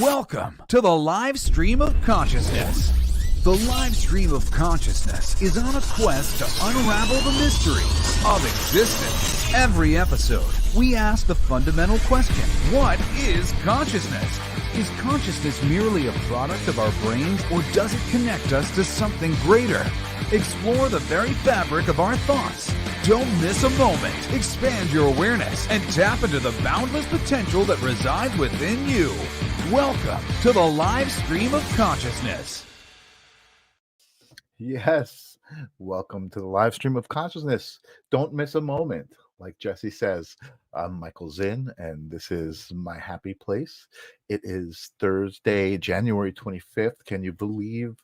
Welcome to the live stream of consciousness. The live stream of consciousness is on a quest to unravel the mysteries of existence. Every episode, we ask the fundamental question, what is consciousness? Is consciousness merely a product of our brains, or does it connect us to something greater? Explore the very fabric of our thoughts. Don't miss a moment. Expand your awareness and tap into the boundless potential that resides within you. Welcome to the live stream of consciousness. Yes, welcome to the live stream of consciousness. Don't miss a moment. Like Jesse says, I'm Michael Zinn, and this is my happy place. It is Thursday, January 25th. Can you believe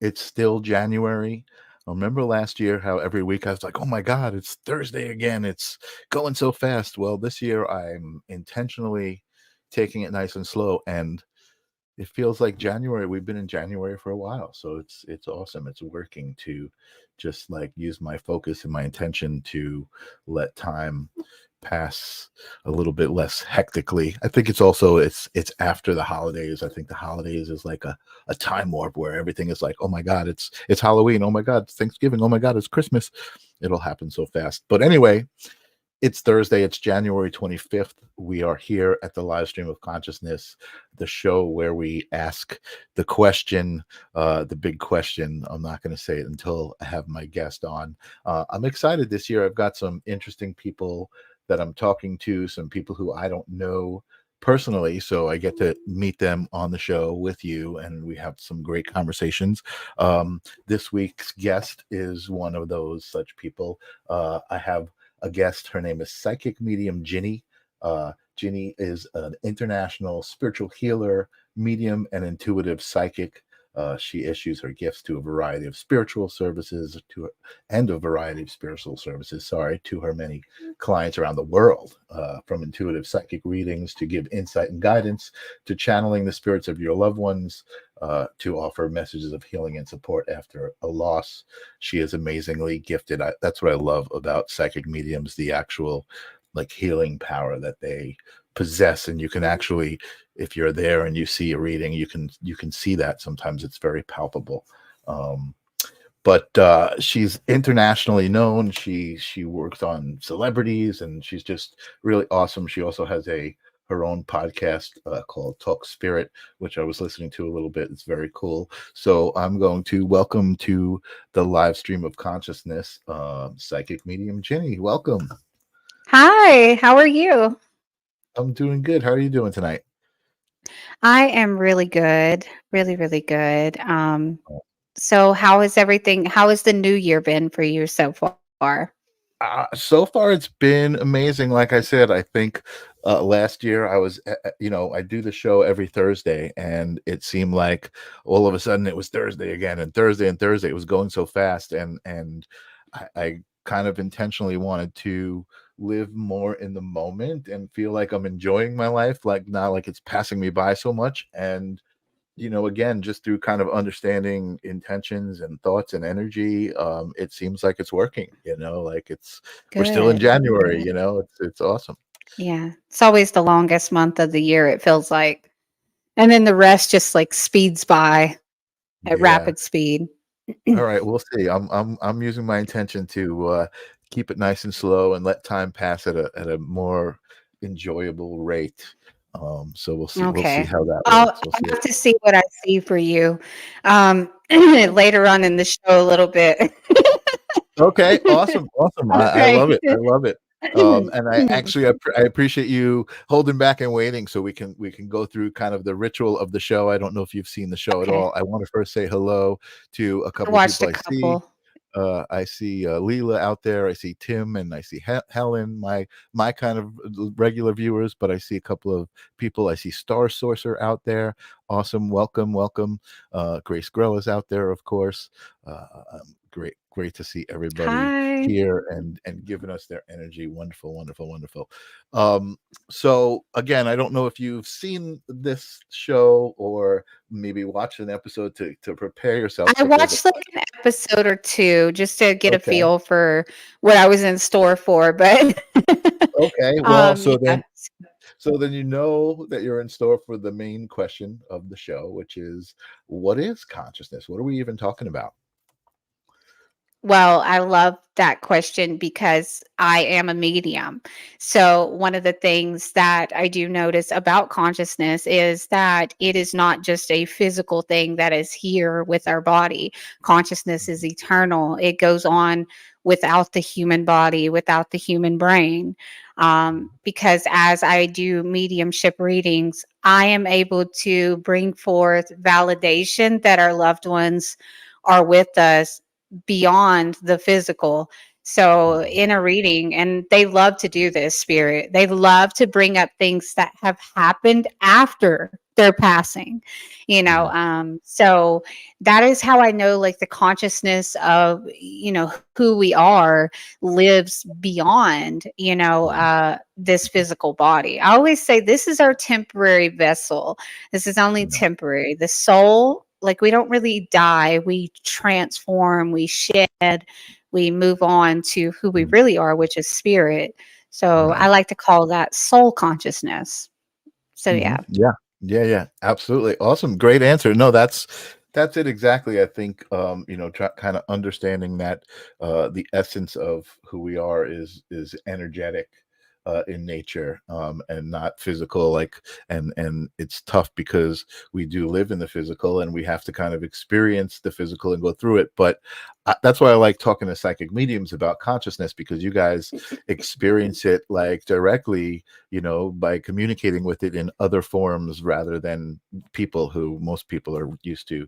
it's still January? I remember last year how every week I was like, oh my God, it's Thursday again. It's going so fast. Well, this year I'm intentionally taking it nice and slow, and it feels like January. We've been in January for a while, so it's awesome. It's working to just like use my focus and my intention to let time pass a little bit less hectically. I think it's also it's after the holidays. I think the holidays is like a time warp where everything is like, oh my God, it's Halloween. Oh my God, it's Thanksgiving. Oh my God, it's Christmas. It'll happen so fast. But anyway, it's Thursday. It's January 25th. We are here at the live stream of consciousness, the show where we ask the question, the big question. I'm not going to say it until I have my guest on. I'm excited this year. I've got some interesting people that I'm talking to, some people who I don't know personally, so I get to meet them on the show with you, and we have some great conversations. This week's guest is one of those such people. I have a guest. Her name is Psychic Medium Ginny. Ginny is an international spiritual healer, medium, and intuitive psychic. She issues her gifts to a variety of spiritual services to her many clients around the world, from intuitive psychic readings to give insight and guidance, to channeling the spirits of your loved ones, to offer messages of healing and support after a loss. She is amazingly gifted. That's what I love about psychic mediums, the actual like healing power that they possess. And you can actually, if you're there and you see a reading, you can see that. Sometimes it's very palpable. But she's internationally known. She works on celebrities, and she's just really awesome. She also has her own podcast called Talk Spirit, which I was listening to a little bit. It's very cool. So I'm going to welcome to the live stream of consciousness, Psychic Medium Ginny. Welcome. Hi, how are you? I'm doing good. How are you doing tonight? I am really good. Really, really good. So how is everything? How has the new year been for you so far? So far, it's been amazing. Like I said, I think last year I was, I do the show every Thursday, and it seemed like all of a sudden it was Thursday again, and Thursday and Thursday. It was going so fast, and I kind of intentionally wanted to live more in the moment and feel like I'm enjoying my life, like not like it's passing me by so much. And again, just through kind of understanding intentions and thoughts and energy, it seems like it's working, like we're still in Good. January, it's awesome. Yeah. It's always the longest month of the year, it feels like. And then the rest just like speeds by at Yeah. rapid speed. All right, we'll see. I'm using my intention to keep it nice and slow and let time pass at a more enjoyable rate. So we'll see. We'll see Okay. how that I'll works. We'll see. have to see what I see for you later on in the show a little bit. Okay, awesome. I love it. I love it. And I appreciate you holding back and waiting so we can go through kind of the ritual of the show. I don't know if you've seen the show at all. I want to first say hello to a couple of people I see. I see Leela out there. I see Tim, and I see Helen, my kind of regular viewers. But I see a couple of people. I see Star Sorcerer out there. Awesome, welcome. Grace Grell is out there, of course. Great to see everybody here and giving us their energy. Wonderful. So again, I don't know if you've seen this show or maybe watched an episode to prepare yourself. I watched like an episode or two just to get a feel for what I was in store for, but okay. Well, So then you know that you're in store for the main question of the show, which is, what is consciousness? What are we even talking about? Well, I love that question because I am a medium. So, one of the things that I do notice about consciousness is that it is not just a physical thing that is here with our body. Consciousness is eternal, it goes on without the human body, without the human brain. Because as I do mediumship readings, I am able to bring forth validation that our loved ones are with us beyond the physical. So Mhm. in a reading, and they love to do this, spirit, they love to bring up things that have happened after their passing, Mhm. so that is how I know, like, the consciousness of, who we are lives beyond, Yeah. this physical body. I always say this is our temporary vessel. This is only Yeah. temporary. The soul, like, we don't really die. We transform, we shed, we move on to who we Mhm. really are, which is spirit. So I Right. like to call that soul consciousness. So yeah. Yeah. Yeah, yeah. Absolutely. Awesome. Great answer. No, that's it exactly. I think kind of understanding that the essence of who we are is energetic in nature, and not physical, like, and it's tough because we do live in the physical and we have to kind of experience the physical and go through it. But that's why I like talking to psychic mediums about consciousness, because you guys experience it like directly, by communicating with it in other forms rather than most people are used to,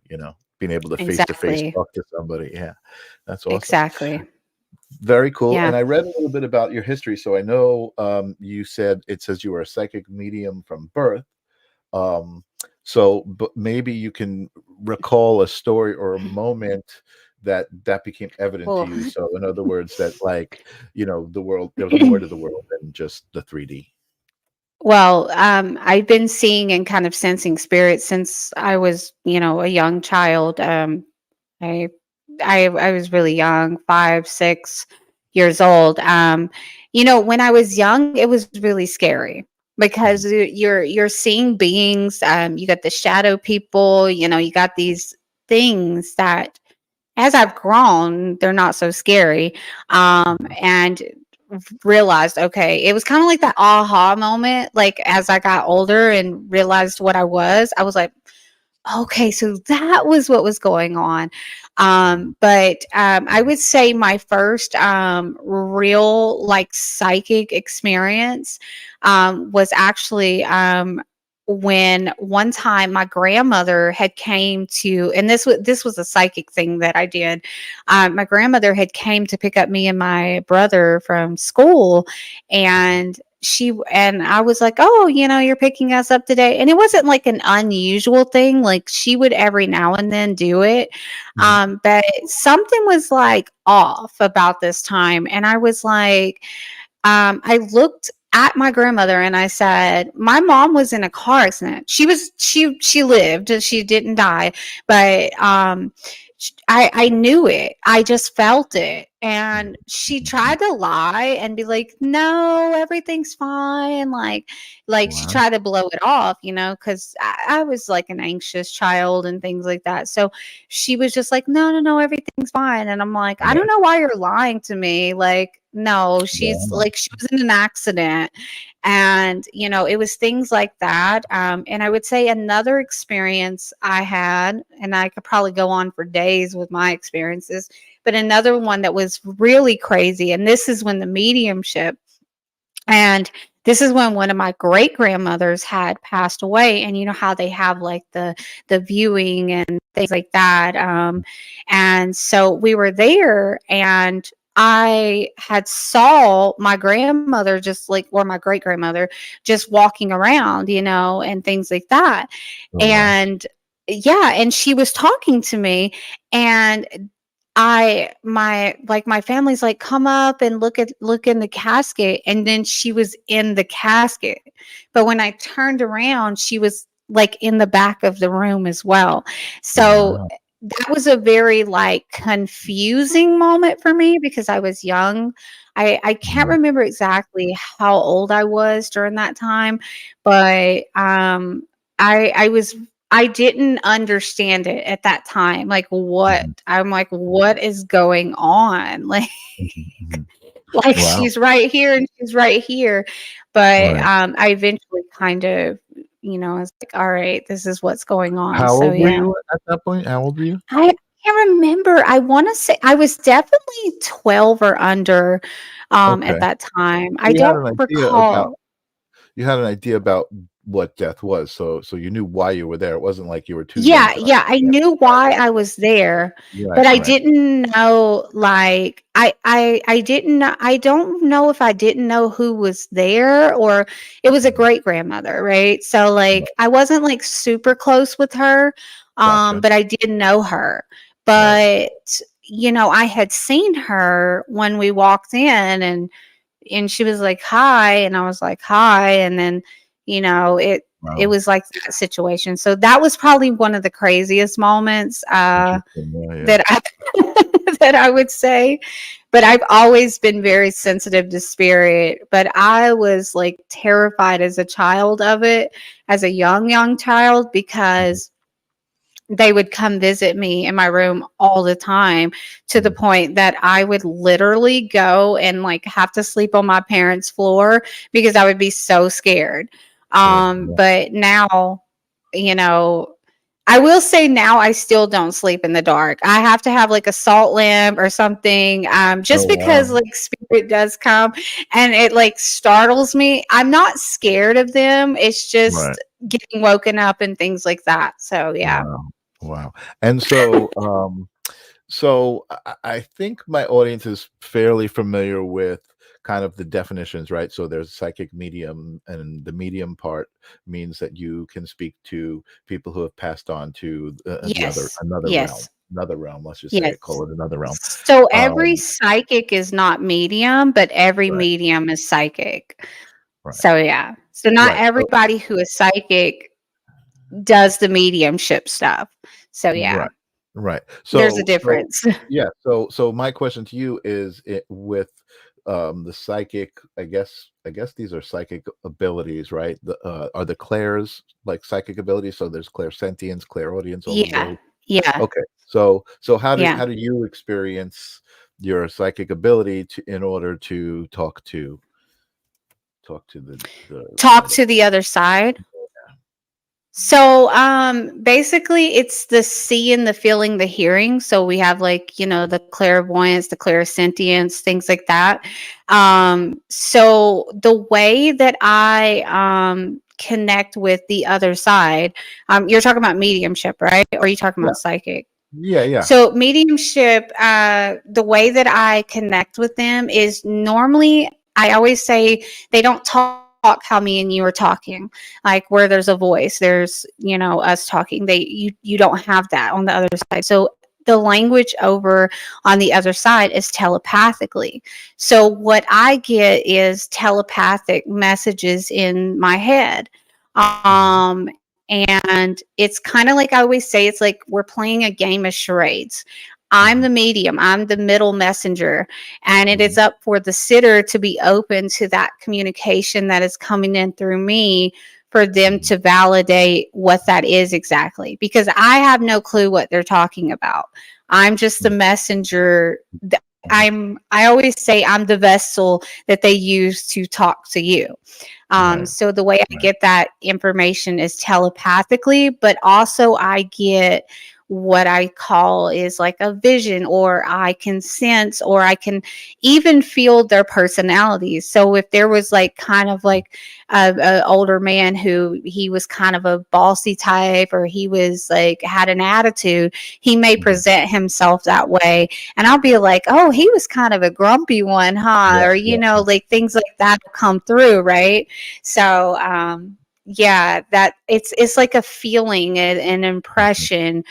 being able to face Exactly. talk to somebody. Yeah, that's awesome. Exactly. Very cool. Yeah. And I read a little bit about your history. So I know you said it says you were a psychic medium from birth. Um, but maybe you can recall a story or a moment that became evident to Well, you. So in other words, that, like, the world, there was more to the world than just the 3D. I've been seeing and kind of sensing spirits since I was, a young child. I, I was really young, 5, 6 years old. When I was young, it was really scary because Mhm. you're seeing beings. You got the shadow people. You got these things that, as I've grown, they're not so scary. Mhm. And realized, okay, it was kind of like that aha moment. Like, as I got older and realized what I was like, okay, so that was what was going on. Mhm. But I would say my first real, like, psychic experience was actually when one time my grandmother had came to, and this was a psychic thing that I did. My grandmother had came to pick up me and my brother from school, Mhm. and I was like, "Oh, you're picking us up today." And it wasn't like an unusual thing. Like, she would every now and then do it. Mhm. But something was, like, off about this time. And I was like, I looked at my grandmother and I said, "My mom was in a car accident. She lived. She didn't die, but I knew it. I just felt it." And she Mhm. tried to lie and be like, "No, everything's fine." Like she Wow. tried to blow it off, because I was like an anxious child and things like that. So she was just like, "No, no, no, everything's fine." And I'm like, "I don't Right. know why you're lying to me. Like, no, she's Wow. like, she was in an accident." And, it was things like that. And I would say another experience I had, and I could probably go on for days with my experiences, but another one that was really crazy. And this is when the mediumship, and this is when one of my great grandmothers had passed away. And you know how they have, like, the viewing and things like that. And so we were there, and I had saw my grandmother, just like, or my great grandmother, just walking around, and things like that. Oh, wow. And yeah, and she was talking to me, and my family's like, "Come up and look in the casket." And then she was in the casket. But when I turned around, she was, like, in the back of the room as well. So Wow. that was a very like confusing moment for me because I was young. I can't Mhm. remember exactly how old I was during that time, but I was I didn't understand it at that time. Like what Mhm. I'm like, what is going on? Mhm. Mhm. Like Wow. she's right here and she's right here. But Right. I eventually kind of, I was like, all right, this is what's going on. How So old were yeah. you at that point? How old were you? I can't remember. I want to say I was definitely 12 or under Okay. at that time. So I don't recall. you had an idea about what death was, so you knew why you were there. It wasn't like you were too young Yeah, to yeah, I understand. knew why I was there, Right, but I right, didn't know like I didn't know, I don't know if I didn't know who was there or it was a mhm, great grandmother, right? So right. like I wasn't like super close with her, Gotcha. but I did know her. Right. But I had seen her when we walked in and she was like, "Hi," and I was like, "Hi," and then, it Wow. was like that situation. So that was probably one of the craziest moments, Interesting. Yeah, yeah. that I that I would say. But I've always been very sensitive to spirit, but I was, like, terrified as a child of it, as a young child, Mhm, because they would come visit me in my room all the time to the mhm. point that I would literally go and like have to sleep on my parents' floor because I would be so scared. Sure. Yeah. But now, you know, I will say now I still don't sleep in the dark. I have to have like a salt lamp or something, Oh, just because wow. like spirit does come and it like startles me. I'm not scared of them. It's Right. just getting woken up and things like that. So yeah. Wow. Wow. And so, so I think my audience is fairly familiar with kind of the definitions, right? So there's psychic medium, and the medium part means that you can speak to people who have passed on to the other Yes. another realm, Yes. another realm. Let's just say Yes. it, call it another realm. So every Um, psychic is not medium, but every right, medium is psychic. right, So yeah. So not right. So everybody who is psychic does the mediumship stuff. So yeah, right, right. there's a So difference. yeah. So my question to you is, it with the psychic, I guess these are psychic abilities, right? Are the clairs like psychic abilities? So there's clairsentience, clairaudience, all of Yeah. those. Yeah. Okay. So Yeah. how do you experience your psychic ability to in order to talk to the Talk to the other side. So, basically it's the seeing, the feeling, the hearing. So we have like, the clairvoyance, the clairsentience, things like that. So the way that I connect with the other side, you're talking about mediumship, right? Or are you talking Yeah, about psychic? yeah, yeah. So mediumship, the way that I connect with them is normally I always say they don't talk how me and you are talking, like where there's a voice, there's us talking. You don't have that on the other side. So the language over on the other side is telepathically. So what I get is telepathic messages in my head. Mhm, Um, and it's kind of like I always say, it's like we're playing a game of charades. I'm mhm, the medium, I'm the middle messenger, and it is mhm, up for the sitter to be open to that communication that is coming in through me for them mhm, to validate what that is exactly. Because I have no clue what they're talking about. I'm just the mhm, messenger. mhm. I always say I'm the vessel that they use to talk to you. Right, So the way I right. get that information is telepathically, but also I get what I call is like a vision, or I can sense, or I can even feel their personalities. So if there was like kind of like a older man who he was kind of a bossy type, or he was like had an attitude, he may Mhm. present himself that way, and I'll be like, oh, he was kind of a grumpy one, huh? Yeah, Or yeah, like things like that come through, right? So yeah, that it's like a feeling, an impression.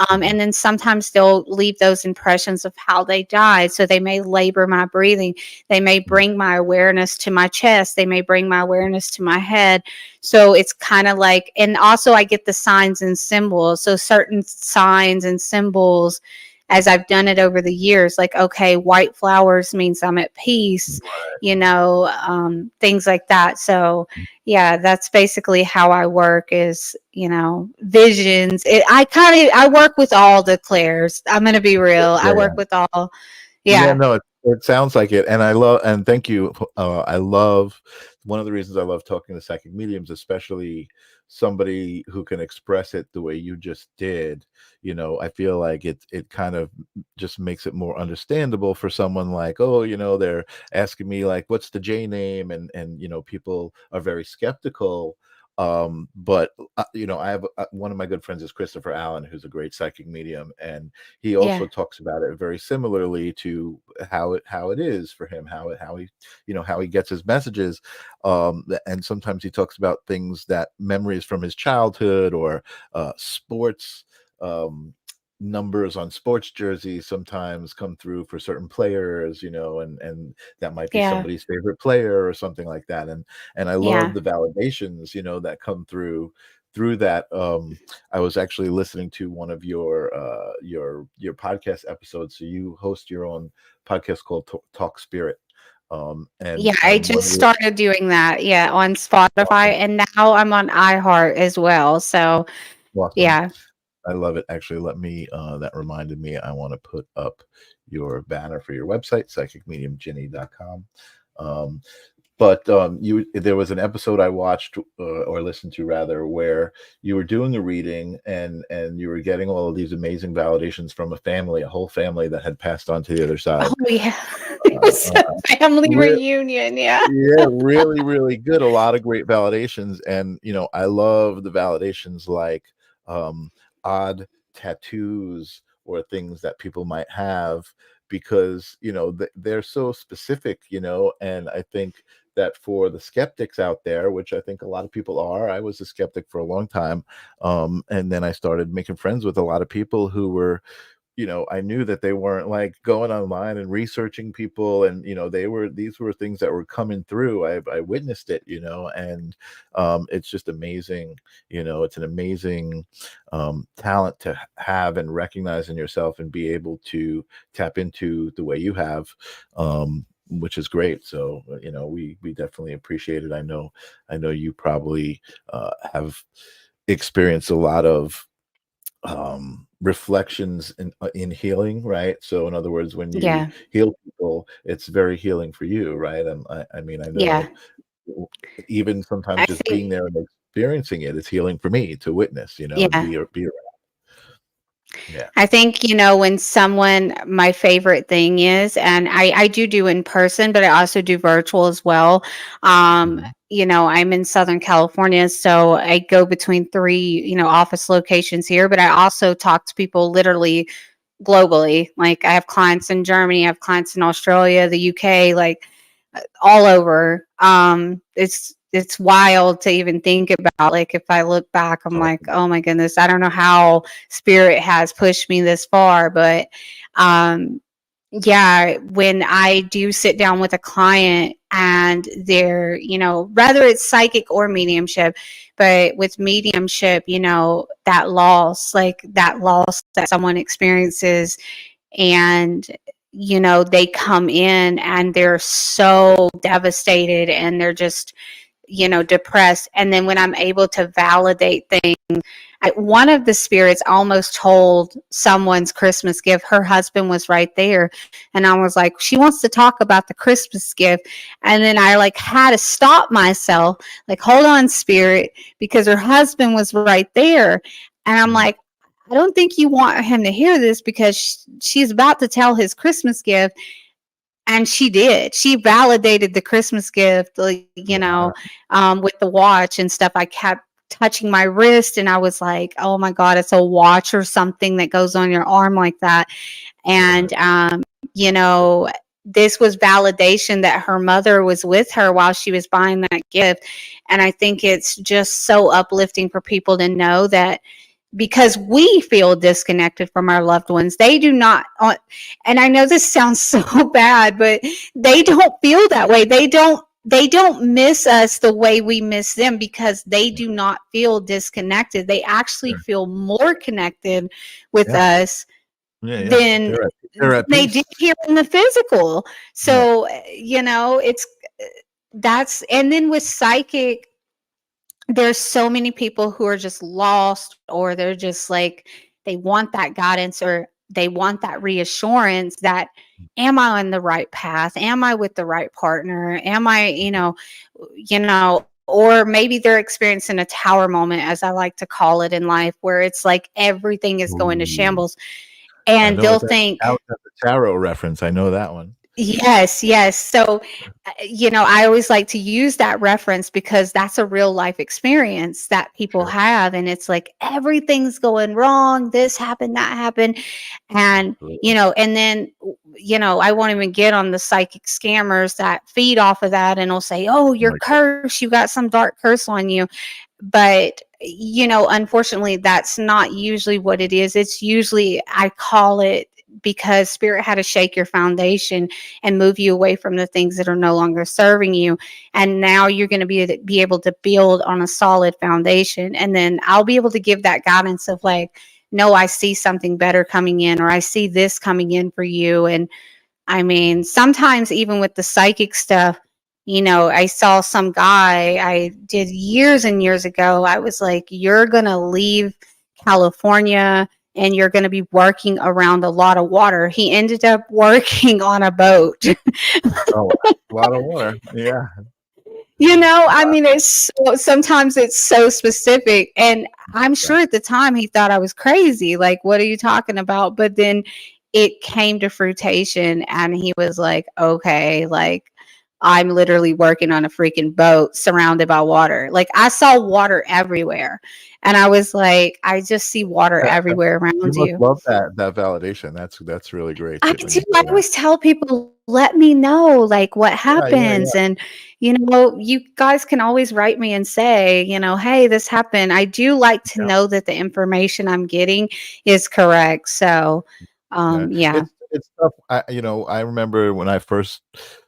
And then sometimes they'll leave those impressions of how they died. So they may labor my breathing. They may bring my awareness to my chest. They may bring my awareness to my head. So it's kind of like, and also I get the signs and symbols. So certain signs and symbols, as I've done it over the years, like, okay, white flowers means I'm at peace, things like that. So yeah, that's basically how I work, is, visions. I work with all the clairs. I'm going to be real. I Yeah. work with all. Yeah, Yeah. no, it sounds like it, and and thank you. I love one of the reasons I love talking to psychic mediums, especially somebody who can express it the way you just did. I feel like it kind of just makes it more understandable for someone like, oh, they're asking me like, what's the J name, and people are very skeptical. But I have one of my good friends is Christopher Allen, who's a great psychic medium, and he also Yeah. talks about it very similarly to how it is for him, how he how he gets his messages. And sometimes he talks about things, that memories from his childhood, or sports, numbers on sports jerseys sometimes come through for certain players, and that might be Yeah. somebody's favorite player or something like that. And I love Yeah. the validations, that come through that. I was actually listening to one of your podcast episodes. So you host your own podcast called Talk Spirit. And Yeah. I one just of the started doing that. Yeah. On Spotify. awesome, And now I'm on iHeart as well. So awesome. yeah. I love it. Actually, let me, that reminded me, I want to put up your banner for your website, psychicmediumginny.com. Um, but there was an episode I watched, or listened to rather, where you were doing a reading, and you were getting all of these amazing validations from a whole family that had passed on to the other Oh side. yeah. It was Uh, a family re- reunion. Yeah. yeah, really, really good. A lot of great validations. And, I love the validations, like um, odd tattoos or things that people might have, because, they're so specific, and I think that for the skeptics out there, which I think a lot of people are, I was a skeptic for a long time. And then I started making friends with a lot of people who were, I knew that they weren't like going online and researching people, and these were things that were coming through. I witnessed it, and it's just amazing. It's an amazing talent to have and recognize in yourself, and be able to tap into the way you have, which is great. So we definitely appreciate it. I know you probably have experienced a lot of reflections in healing, right? So in other words, when you Yeah. heal people, it's very healing for you, right? And I mean, I Yeah. know even sometimes I just being think, there and experiencing it is healing for me to witness, and yeah. be around. Yeah. I think, when someone, my favorite thing is, and I do in person, but I also do virtual as well. Mhm. I'm in Southern California, so I go between three, office locations here, but I also talk to people literally globally. Like I have clients in Germany, I have clients in Australia, the UK, like all over. It's wild to even think about. Like if I look back, I'm like, Awesome. oh my goodness, I don't know how spirit has pushed me this far, but um yeah, when I do sit down with a client and they're, whether it's psychic or mediumship, but with mediumship, that loss that someone experiences, and they come in and they're so devastated and they're just depressed. And then when I'm able to validate things, one of the spirits almost told someone's Christmas gift. Her husband was right there, and I was like, she wants to talk about the Christmas gift. And then I like had to stop myself, like, hold on, spirit, because her husband was right there. And I'm Mhm. like, I don't think you want him to hear this, because she's about to tell his Christmas gift. And she did. She validated the Christmas gift, like, Wow. with the watch and stuff. I kept touching my wrist and I was like, oh my God, it's a watch or something that goes on your arm like that. Right. And, you know, this was validation that her mother was with her while she was buying that gift. And I think it's just so uplifting for people to know that, because we feel disconnected from our loved ones, they do not. And I know this sounds so bad, but they don't feel that way. They don't miss us the way we miss them, because they do not feel disconnected. They actually feel more connected with us than They're at they peace. did here in the physical. So, it's that's, and then with psychic, there's so many people who are just lost, or they're just like, they want that guidance, or they want that reassurance that, am I on the right path? Am I with the right partner? Am I, or maybe they're experiencing a tower moment, as I like to call it in life, where it's like everything is going to shambles, and they'll think, that's a tarot reference. I know that one. Yes. So, I always like to use that reference, because that's a real life experience that people have. And it's like, everything's going wrong. This happened, that happened. And, and then, I won't even get on the psychic scammers that feed off of that, and will say, oh, you're cursed. You got some dark curse on you. But, unfortunately, that's not usually what it is. It's usually, I call it, because spirit had to shake your foundation and move you away from the things that are no longer serving you. And now you're going to be able to build on a solid foundation. And then I'll be able to give that guidance of like, no, I see something better coming in, or I see this coming in for you. And I mean, sometimes even with the psychic stuff, I saw some guy I did years and years ago. I was like, you're going to leave California and you're going to be working around a lot of water. He ended up working on a boat. Oh, a lot of water. Yeah. I mean, sometimes it's so specific. And I'm sure at the time he thought I was crazy. Like, what are you talking about? But then it came to fruition, and he was like, okay, like, I'm literally working on a freaking boat surrounded by water. Like, I saw water everywhere. And I was like, I just see water everywhere around you. You must love that validation. That's really great. I do. I always tell people, let me know like what happens. And, you guys can always write me and say, hey, this happened. I do like to know that the information I'm getting is correct. So, yeah. It's tough. I remember when I first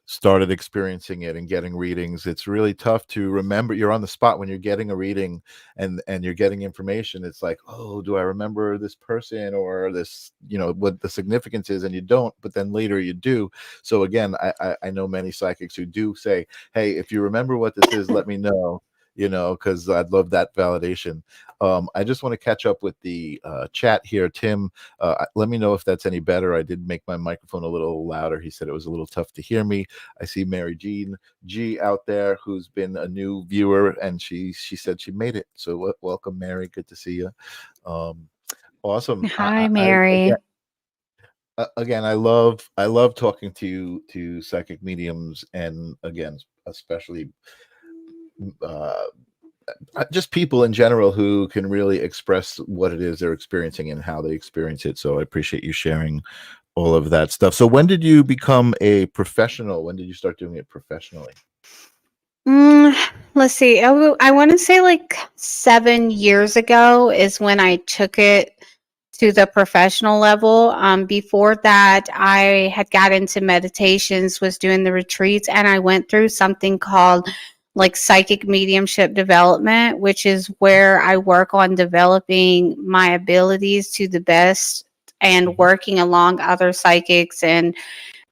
started experiencing it and getting readings, it's really tough to remember. You're on the spot when you're getting a reading and you're getting information. It's like, oh, do I remember this person or this, what the significance is? And you don't, but then later you do. So again, I know many psychics who do say, hey, if you remember what this is, let me know. Because I'd love that validation. I just want to catch up with the chat here. Tim, let me know if that's any better. I did make my microphone a little louder. He said it was a little tough to hear me. I see Mary Jean G out there, who's been a new viewer, and she said she made it. So welcome, Mary. Good to see you. Awesome. Hi, Mary. Again, I love talking to psychic mediums, and again, especially just people in general who can really express what it is they're experiencing and how they experience it. So I appreciate you sharing all of that stuff. So when did you become a professional? When did you start doing it professionally? Let's see. I want to say like 7 years ago is when I took it to the professional level. Before that, I had got into meditations, was doing the retreats, and I went through something called like psychic mediumship development, which is where I work on developing my abilities to the best and working along other psychics and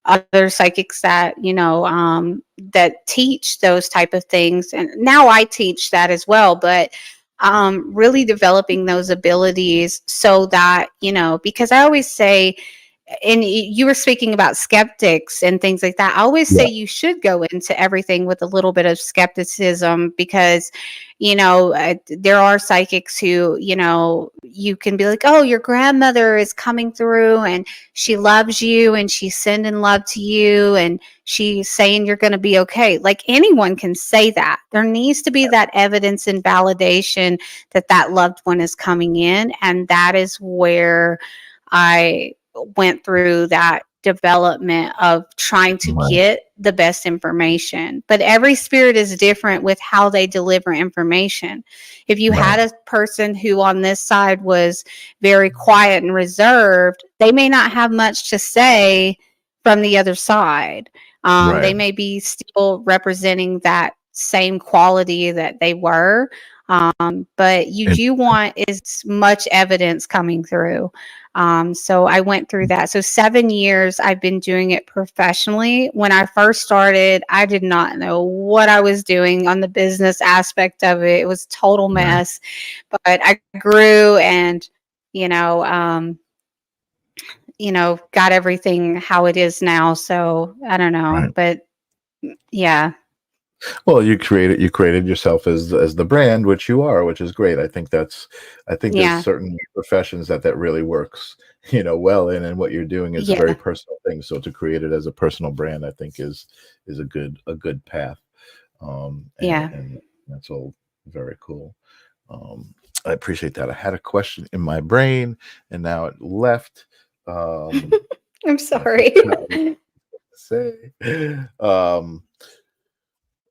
other psychics that that teach those type of things. And now I teach that as well, but really developing those abilities so that because I always say, and you were speaking about skeptics and things like that. I always say you should go into everything with a little bit of skepticism, because, there are psychics who, you can be like, oh, your grandmother is coming through and she loves you and she's sending love to you and she's saying you're going to be okay. Like, anyone can say that. There needs to be that evidence and validation that that loved one is coming in. And that is where I went through that development of trying to Right. get the best information. But every spirit is different with how they deliver information. If you had Right. a person who on this side was very quiet and reserved, they may not have much to say from the other side. Right. They may be still representing that same quality that they were. But you do want as much evidence coming through. So I went through that. So 7 years I've been doing it professionally. When I first started, I did not know what I was doing on the business aspect of it. It was a total Right. mess, but I grew and, you know, got everything how it is now. So I don't know, Right. but yeah, Well, you created yourself as the brand, which you are, which is great. I think there's yeah, certain professions that really works, well in, and what you're doing is a very yeah, personal thing. So to create it as a personal brand, I think is a good path. yeah. And that's all very cool. I appreciate that. I had a question in my brain and now it left. I'm I sorry. forgot what to say.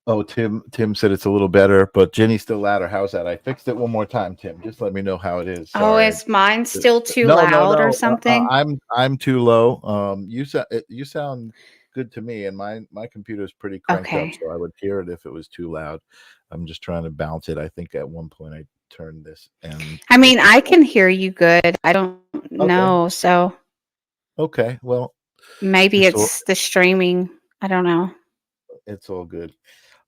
Oh, Tim said it's a little better, but Jenny's still louder. How's that? I fixed it one more time, Tim. Just let me know how it is. Oh, Sorry. is mine still too No, no, loud or no. something? I'm too low. You sound good to me, and my computer is pretty cranked up, Okay. so I would hear it if it was too loud. I'm just trying to bounce it. I think at one point I turned this and I mean, I can hear you good. I don't okay, know. So okay. Well, maybe it's all it's the streaming. I don't know. it's all good.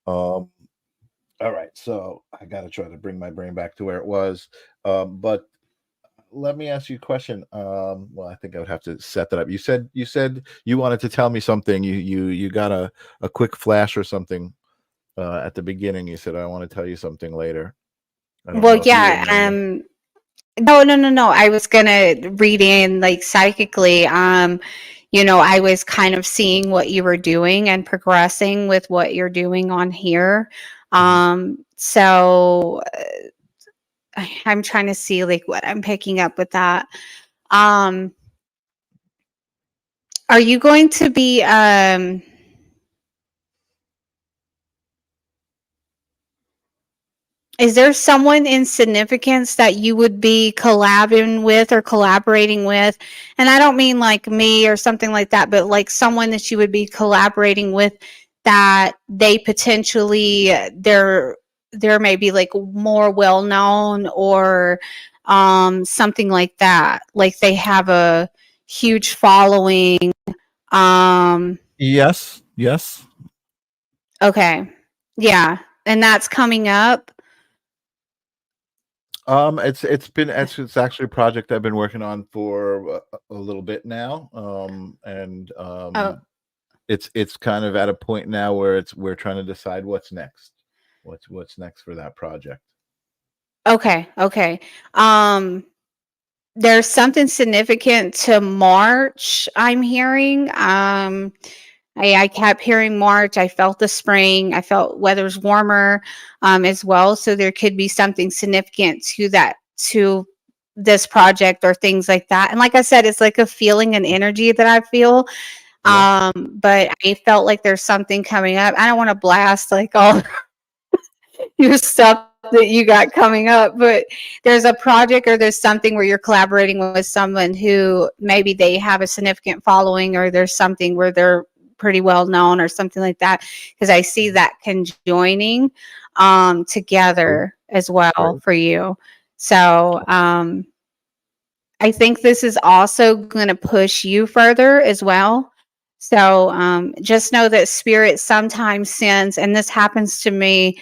Um, all right, so I got to try to bring my brain back to where it was. But let me ask you a question. Well, I think I would have to set that up. You said you wanted to tell me something. You got a quick flash or something at the beginning. You said I want to tell you something later. I don't Well, know if you yeah. remember. No. I was gonna read in like psychically. I was kind of seeing what you were doing and progressing with what you're doing on here. Mhm. So I'm trying to see like what I'm picking up with that. Um, are you going to be is there someone in significance that you would be collabing with or collaborating with? And I don't mean like me or something like that, but like someone that you would be collaborating with that they potentially they're maybe like more well known or something like that. Like they have a huge following. Um Yes, yes. okay. Yeah. And that's coming up. It's actually a project I've been working on for a little bit now. And Oh, it's kind of at a point now where we're trying to decide what's next. What's next for that project. okay. Okay. Um There's something significant to March, I'm hearing. I kept hearing March. I felt the spring. I felt weather's warmer as well. So there could be something significant to that, to this project or things like that. And like I said, it's like a feeling and energy that I feel. Yeah. But I felt like there's something coming up. I don't want to blast like all your stuff that you got coming up, but there's a project or there's something where you're collaborating with someone who maybe they have a significant following or there's something where they're pretty well known or something like that, because I see that conjoining Cool. together as well Great. for you. So I think this is also going to push you further as well. So just know that spirit sometimes sends, and this happens to me,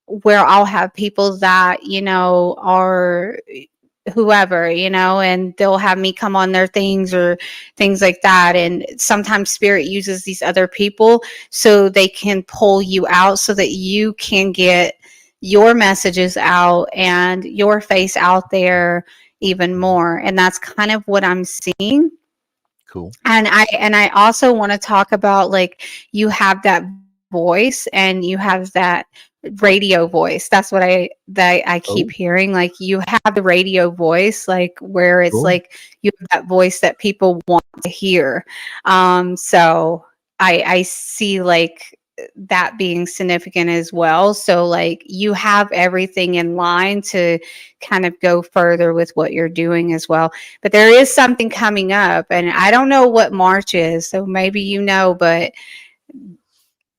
where I'll have people that, are whoever, and they'll have me come on their things or things like that. And sometimes spirit uses these other people so they can pull you out so that you can get your messages out and your face out there even Mhm. more. And that's kind of what I'm seeing. Cool. And I also want to talk about like you have that voice and you have that radio voice. That's what I Oh, keep hearing. Like you have the radio voice, like where it's cool. like you have that voice that people want to hear. So I see like that being significant as well. So like you have everything in line to kind of go further with what you're doing as well. But there is something coming up, and I don't know what March is, so maybe you know, but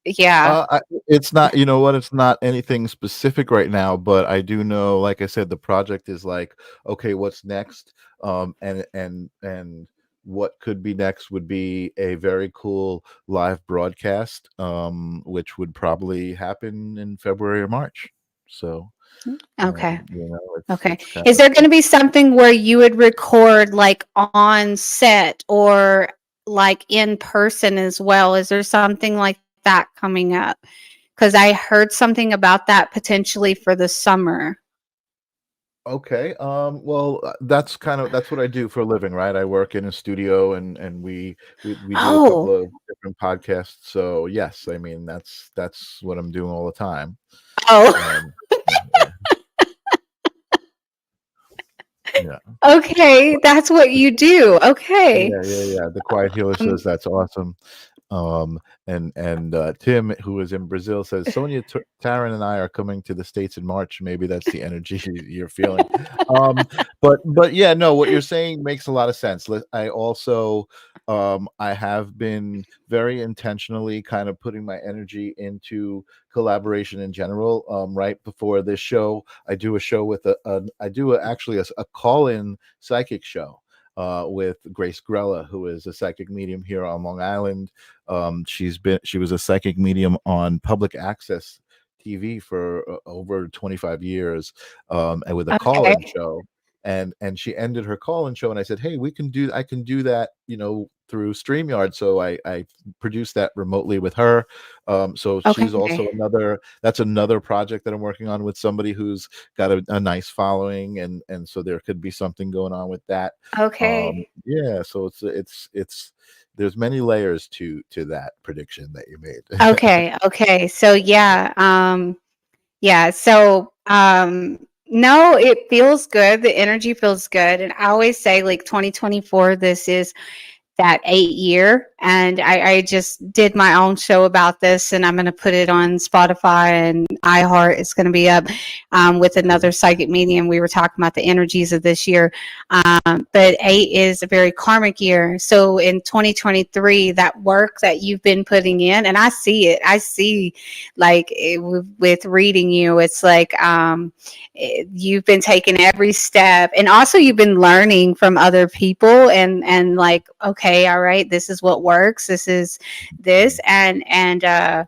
yeah. It's not, you know what, it's not anything specific right now, but I do know, like I said, the project is like, okay, what's next? And what could be next would be a very cool live broadcast, which would probably happen in February or March. So, Okay. you know, Okay. it's kind Is of there going to be something where you would record like on set or like in person as well? Is there something like that coming up? Because I heard something about that potentially for the summer. okay. Well, that's what I do for a living, right? I work in a studio, and we do a couple Oh, of different podcasts. So yes, I mean that's what I'm doing all the time. oh, Um, yeah, yeah, okay. That's what you do. Okay. yeah. The Quiet Healer Um, says that's awesome. And Tim, who is in Brazil, says Sonia, Taryn, and I are coming to the States in March. Maybe that's the energy you're feeling. But yeah, no, what you're saying makes a lot of sense. I also I have been very intentionally kind of putting my energy into collaboration in general. Right before this show, I do a show with actually a call-in psychic show with Grace Grella, who is a psychic medium here on Long Island. She was a psychic medium on public access TV for over 25 years, and with a okay. call-in show. And she ended her call-in show, and I said, "Hey, I can do that, through StreamYard." So I produced that remotely with her. So she's Okay. also that's another project that I'm working on with somebody who's got a nice following, and so there could be something going on with that. Okay. Yeah, so it's there's many layers to that prediction that you made. Okay. Okay. So yeah. Yeah. So no, it feels good. The energy feels good. And I always say like 2024, this is that 8 year. And I just did my own show about this, and I'm going to put it on Spotify and iHeart. It's going to be up with Cool. another psychic medium. We were talking about the energies of this year. But 8 is a very karmic year. So in 2023, that work that you've been putting in, and I see it, with reading you, it's like you've been taking every step, and also you've been learning from other people, and like, okay, all right, this is what works, this is this, I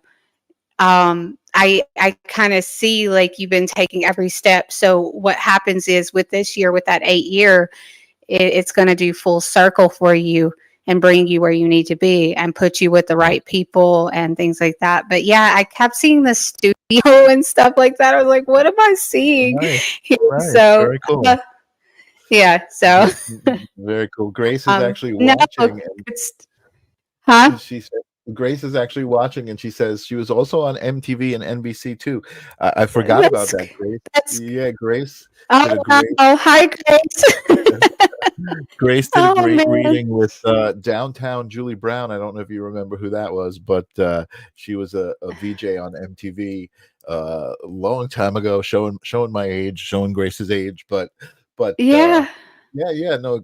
kind of see like you've been taking every step. So what happens is with this year, with that 8 year, it's going to do full circle for you and bring you where you need to be and put you with the right people and things like that. But yeah, I kept seeing the studio and stuff like that. I was like, what am I seeing Nice, here? nice, So very cool. yeah, so Very cool. Grace is actually no, watching, it's huh? and she said Grace is actually watching, and she says she was also on MTV and NBC too. I forgot about That's that. Grace, that's yeah, Grace did oh a wow. great Oh, hi Grace. Grace did a Oh great man. reading with Downtown Julie Brown. I don't know if you remember who that was, but she was a VJ on MTV a long time ago, showing my age, showing Grace's age, but Yeah. yeah, no,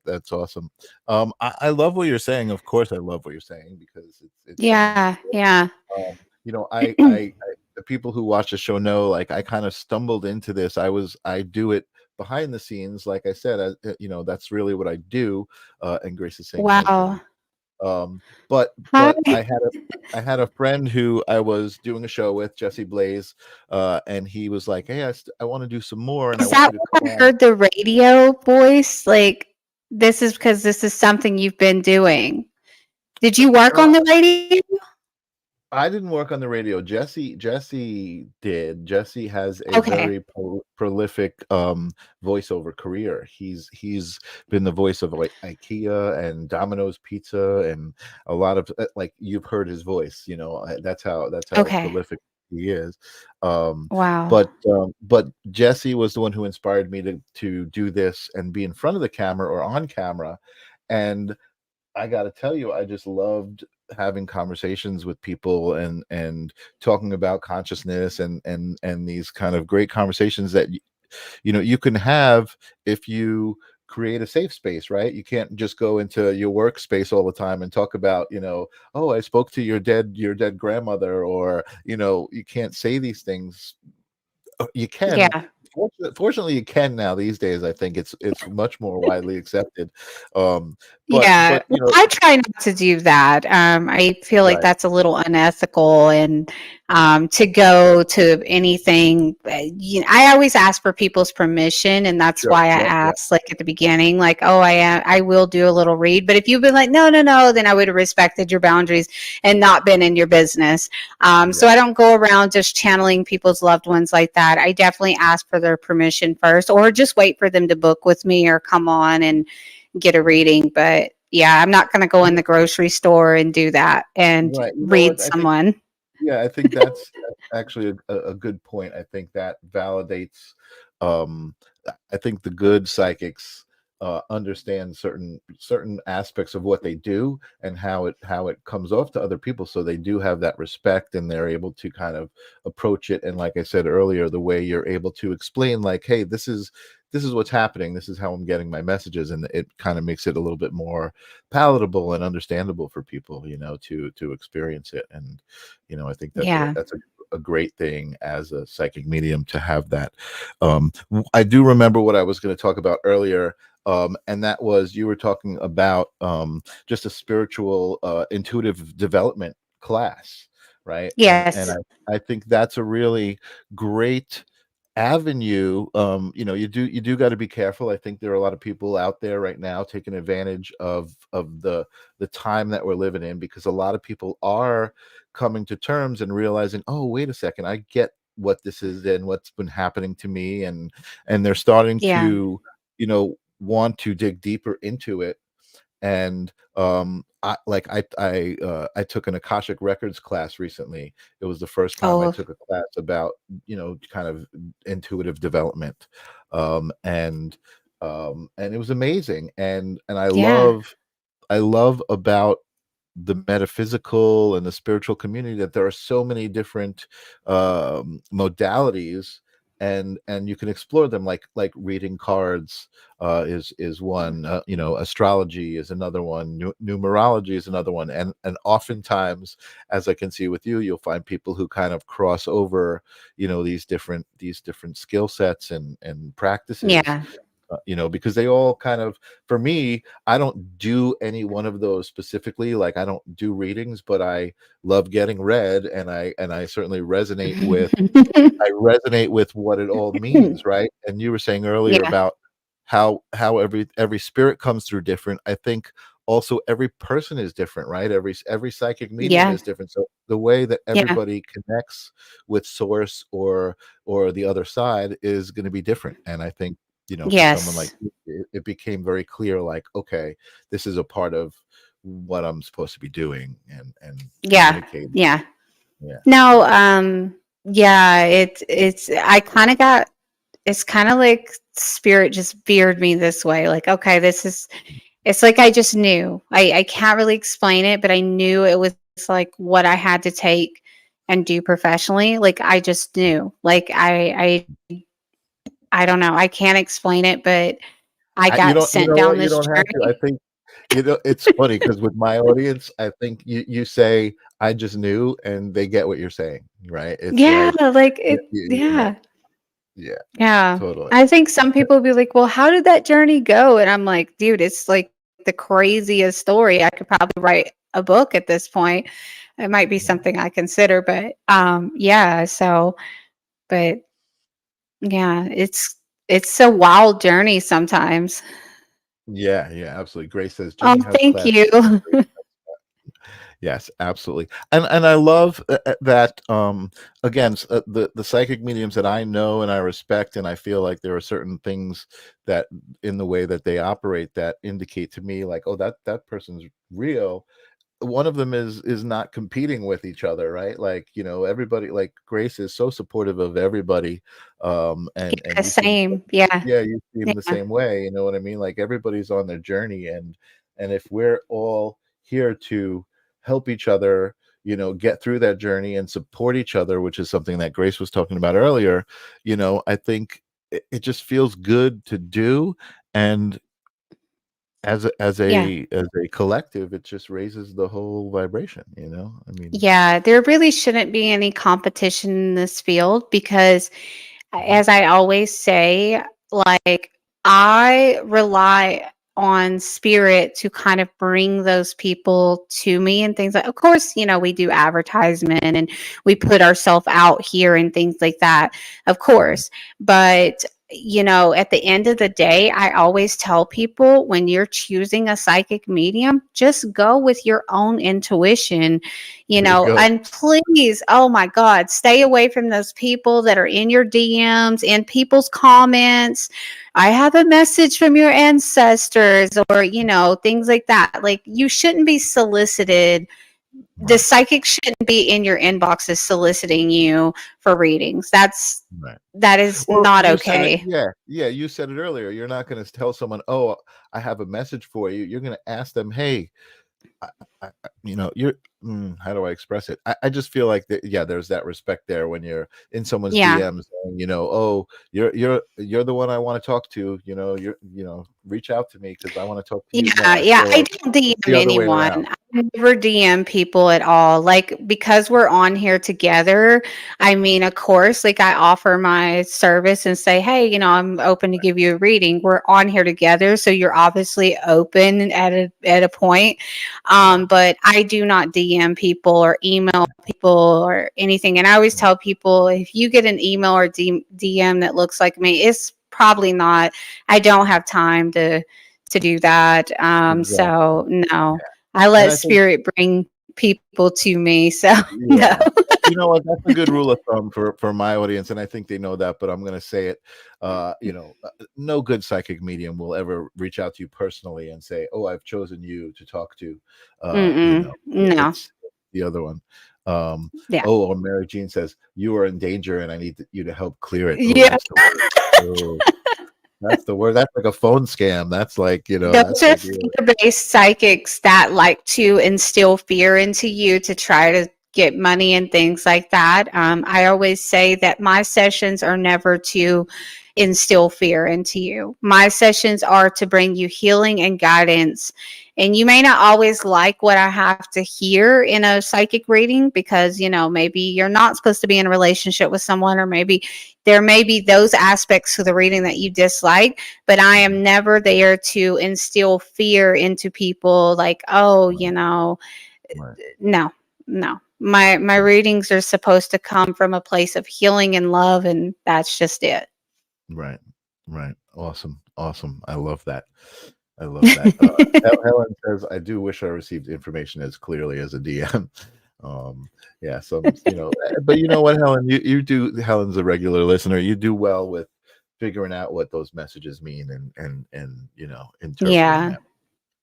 that's awesome. I love what you're saying. Of course, I love what you're saying because it's so much. Yeah. Yeah. I the people who watch the show know, like, I kind of stumbled into this. I do it behind the scenes, like I said, that's really what I do. And Grace is saying hi, Wow. Julie. Um, but Hi. I had a friend who I was doing a show with, Jesse Blaze, and he was like, "Hey, I want to do some more, and I Is want that you to what come I on." heard the radio voice? Like, this is because this is something you've been doing. Did you work Uh, on the radio? I didn't work on the radio. Jesse did. Jesse has a Okay. very prolific voiceover career. He's been the voice of like IKEA and Domino's Pizza and a lot of like, you've heard his voice. That's how Okay. prolific he is. Um, Wow. but Jesse was the one who inspired me to do this and be in front of the camera or on camera. And I got to tell you, I just loved having conversations with people and talking about consciousness and these kind of great conversations that you can have if you create a safe space, right? You can't just go into your workspace all the time and talk about, oh, I spoke to your dead grandmother, or you can't say these things. You can. Yeah. Fortunately, you can now these days. I think it's much more widely accepted. Um, but Yeah, but well, I try not to do that. I feel like right, that's a little unethical, and to go to anything, I always ask for people's permission, and that's sure, why I yeah, yeah, asked, like at the beginning, like, "Oh, I will do a little read," but if you've been like, "No, no, no," then I would have respected your boundaries and not been in your business. So yeah. I don't go around just channeling people's loved ones like that. I definitely ask for their permission first, or just wait for them to book with me or come on and get a reading. But yeah, I'm not going to go in the grocery store and do that and Right. You know read what? I think someone. Yeah, I think that's actually a good point. I think that validates. Um, I think the good psychics understand certain aspects of what they do and how it comes off to other people. So they do have that respect, and they're able to kind of approach it. And like I said earlier, the way you're able to explain, like, hey, this is what's happening. This is how I'm getting my messages, and it kind of makes it a little bit more palatable and understandable for people, to experience it. And I think that's a Yeah. that's a great thing as a psychic medium to have that. I do remember what I was going to talk about earlier, and that was you were talking about just a spiritual intuitive development class, right? And Yes. I think that's a really great avenue. You do got to be careful. I think there are a lot of people out there right now taking advantage of the time that we're living in, because a lot of people are coming to terms and realizing, oh, wait a second, I get what this is and what's been happening to me, and they're starting Yeah. to want to dig deeper into it. And I took an Akashic Records class recently. It was the first time I Oh, took a class about kind of intuitive development. And it was amazing. And yeah. I love about the metaphysical and the spiritual community that there are so many different modalities, and you can explore them, like reading cards is one. Astrology is another one. Numerology is another one. And oftentimes, as I can see with you, you'll find people who kind of cross over these different skill sets and practices, Yeah. because they all kind of, for me, I don't do any one of those specifically. Like, I don't do readings, but I love getting read, and I certainly resonate with what it all means, right? And you were saying earlier Yeah. about how every spirit comes through different. I think also every person is different, right? Every psychic medium Yeah. is different. So the way that Yeah. everybody connects with source or the other side is going to be different. And I think, for someone like Yes. you, it became very clear, like, okay, this is a part of what I'm supposed to be doing and Yeah. communicating. Yeah. Yeah. No, yeah, it's I kind of got, it's kind of like spirit just veered me this way. Like, okay, it's like I just knew. I can't really explain it, but I knew it was like what I had to take and do professionally. Like I just knew. Like I don't know. I can't explain it, but I You got don't, sent down what, you this don't have to. I journey. think, it's funny because with my audience, I think you say, I just knew, and they get what you're saying, right? It's Yeah, like, like yeah, it yeah, yeah. yeah, Yeah. totally. I think some people will be like, "Well, how did that journey go?" And I'm like, "Dude, it's like the craziest story. I could probably write a book at this point. It might be something I consider, but yeah, so but yeah, it's a wild journey sometimes." Yeah, yeah, absolutely. Grace says Oh, Ginny has thank you. class. Yes, absolutely. And I love that, again, the psychic mediums that I know and I respect, and I feel like there are certain things that in the way that they operate that indicate to me, like, oh, that person's real. one of them is not competing with each other, right? Like, everybody, like Grace is so supportive of everybody, and Yeah, you seem, same. Yeah. yeah, you seem the Yeah. same way. You know what I mean? Like everybody's on their journey, and if we're all here to help each other, get through that journey and support each other, which is something that Grace was talking about earlier, I think it just feels good to do. And as a as Yeah. a as a collective, it just raises the whole vibration, I mean. Yeah. There really shouldn't be any competition in this field because, Mhm. as I always say, like, I rely on spirit to kind of bring those people to me and things like, of course, we do advertisement and we put ourselves out here and things like that, of Right. course. But, at the end of the day, I always tell people when you're choosing a psychic medium, just go with your own intuition, There you go. and please, oh my God, stay away from those people that are in your DMs, in people's comments. I have a message from your ancestors, or, things like that. Like, you shouldn't be solicited. The Right. psychic shouldn't be in your inboxes soliciting you for readings. Right. That is Well, not you said it. okay. Yeah, you said it earlier. You're not going to tell someone, "Oh, I have a message for you." You're going to ask them, "Hey, you're how do I express it?" I just feel like that, yeah, there's that respect there when you're in someone's Yeah. DMs saying, "Oh, you're the one I want to talk to, reach out to me because I want to talk to you Yeah, more." yeah, I So don't it's DM the other way anyone. around. I never DM people at all. Like, because we're on here together, I mean, of course, like, I offer my service and say, "Hey, I'm open to give you a reading." We're on here together, so you're obviously open at a point. Right. But I do not DM people or email people or anything. And I always Right. tell people, if you get an email or DM that looks like me, it's probably not. I don't have time to do that. Exactly. So no, Yeah. I And let I think, spirit bring people to me. So no. yeah. You know what? That's a good rule of thumb for my audience, and I think they know that, but I'm gonna say it. No good psychic medium will ever reach out to you personally and say, "Oh, I've chosen you to talk to." Mm-mm. No. It's the other one. Um, Yeah. oh, or Mary Jean says, "You are in danger, and I need you to help clear it." Oh, Yeah. that's the word. Oh, that's the word. That's like a phone scam. That's like, Those that's are like, yeah. fear-based psychics that like to instill fear into you to try to get money and things like that. I always say that my sessions are never to instill fear into you. My sessions are to bring you healing and guidance. And you may not always like what I have to hear in a psychic reading because, maybe you're not supposed to be in a relationship with someone, or maybe there may be those aspects to the reading that you dislike, but I Mhm. am never there to instill fear into people like, oh, Right, right, no, no. My readings are supposed to come from a place of healing and love, and that's just it. right, right. Awesome, awesome. I love that. I love that. Helen says, "I do wish I received information as clearly as a DM." Yeah, but you know what, Helen, you do. Helen's a regular listener. You do well with figuring out what those messages mean and interpreting Yeah. them.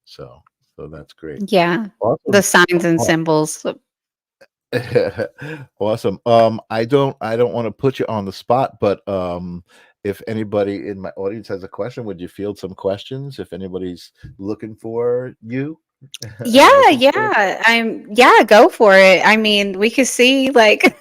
So, that's great. Yeah. The Awesome. signs and symbols. Awesome. I don't want to put you on the spot, but if anybody in my audience has a question, would you field some questions if anybody's looking for you and Yeah, looking for yeah. Yeah, go for it. I mean, we could see like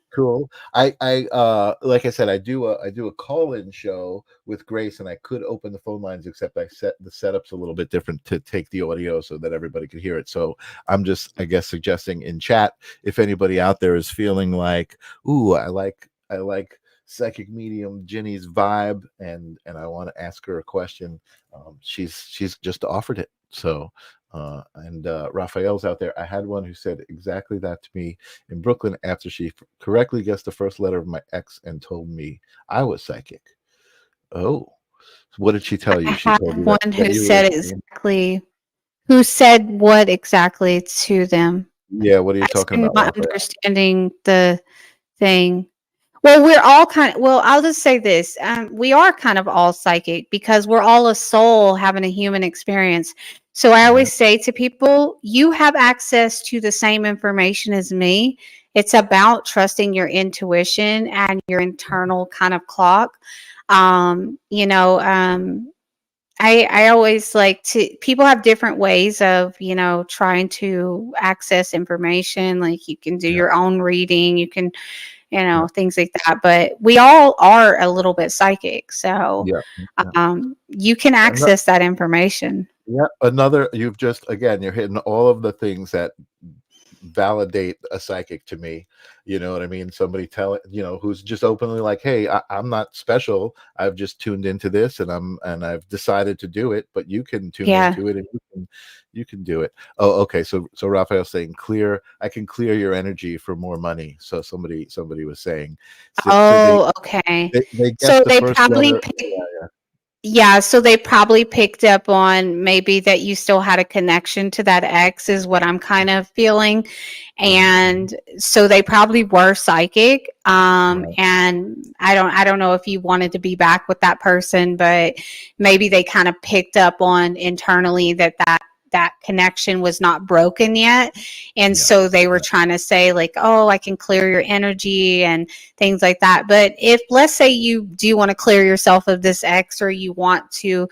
cool. Like I said, I do a call-in show with Grace, and I could open the phone lines, except I set the setups a little bit different to take the audio so that everybody could hear it. So I'm just, I guess, suggesting in chat, if anybody out there is feeling like, ooh, I like psychic medium Ginny's vibe, and I want to ask her a question. She's just offered it. So and Raphael's out there. I had one who said exactly that to me in Brooklyn after she correctly guessed the first letter of my ex and told me I was psychic. Oh, what did she tell you? I She told had you one that who you were. said exactly who said what exactly to them. Yeah, what are you talking I'm about, not Raphael? understanding the thing. Well, we're all kind of, well, I'll just say this. We are kind of all psychic because we're all a soul having a human experience. So I always say to people, you have access to the same information as me. It's about trusting your intuition and your internal kind of clock. You know, I always like to, people have different ways of, you know, trying to access information. Like you can do Yeah. your own reading, you can, you know, Yeah. things like that. But we all are a little bit psychic. So Yeah. Yeah. you can Ano- access that information. yeah. Another, you've just, again, you're hitting all of the things that validate a psychic to me. You know what I mean? Somebody tell you know, who's just openly like, hey, I'm not special, I've just tuned into this, and I've decided to do it, but you can tune Yeah. into it, and you can do it. Oh, okay. So Raphael's saying, I can clear your energy for more money. So somebody was saying, so Oh, okay. they guess So the they first probably letter. picked, yeah, so they probably picked up on maybe that you still had a connection to that ex is what I'm kind of feeling. And so they probably were psychic. Right. And I don't know if you wanted to be back with that person, but maybe they kind of picked up on internally that connection was not broken yet. And Yeah. so they were trying to say like, oh, I can clear your energy and things like that. But if, let's say, you do want to clear yourself of this ex, or you want to,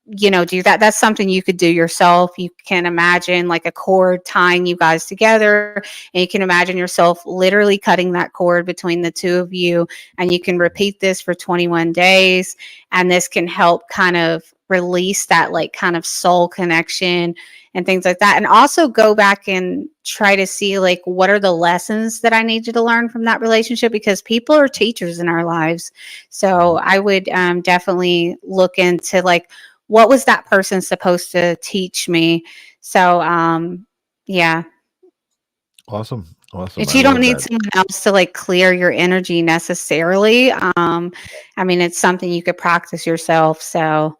you know, do that, that's something you could do yourself. You can imagine like a cord tying you guys together, and you can imagine yourself literally cutting that cord between the two of you, and you can repeat this for 21 days, and this can help kind of release that like kind of soul connection and things like that. And also go back and try to see like, what are the lessons that I need you to learn from that relationship, because people are teachers in our lives. So I would definitely look into like, what was that person supposed to teach me? So, yeah. Awesome. But I you don't love need that. someone else to like clear your energy necessarily. I mean, it's something you could practice yourself. So,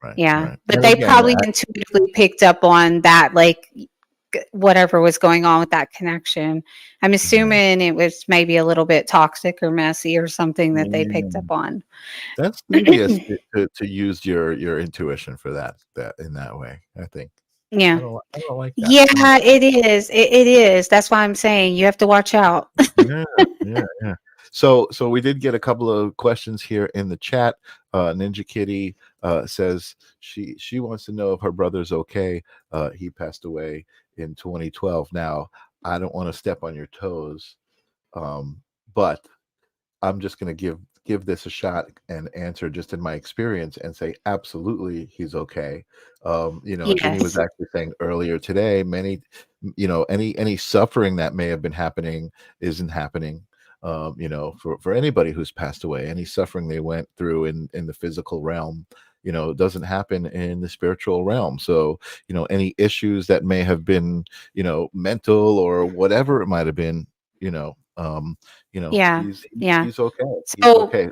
Right. yeah. Right. But And they again, probably intuitively picked up on that, like whatever was going on with that connection. I'm yeah. assuming it was maybe a little bit toxic or messy or something that they picked Mm. up on. That's devious to use your intuition for that in that way. I think Yeah. I don't like that. Yeah, it is. It is. That's why I'm saying you have to watch out. Yeah, yeah. So we did get a couple of questions here in the chat. Ninja Kitty says she wants to know if her brother's okay. He passed away in 2012. Now, I don't want to step on your toes, but I'm just going to give this a shot and answer just in my experience and say absolutely he's okay. You know, Ginny was Yes. actually saying earlier today, many, you know, any suffering that may have been happening isn't happening. You know, for anybody who's passed away, any suffering they went through in the physical realm, you know, doesn't happen in the spiritual realm. So, you know, any issues that may have been, you know, mental or whatever it might have been, you know, you know, Yeah. Yeah. he's okay. He's So okay.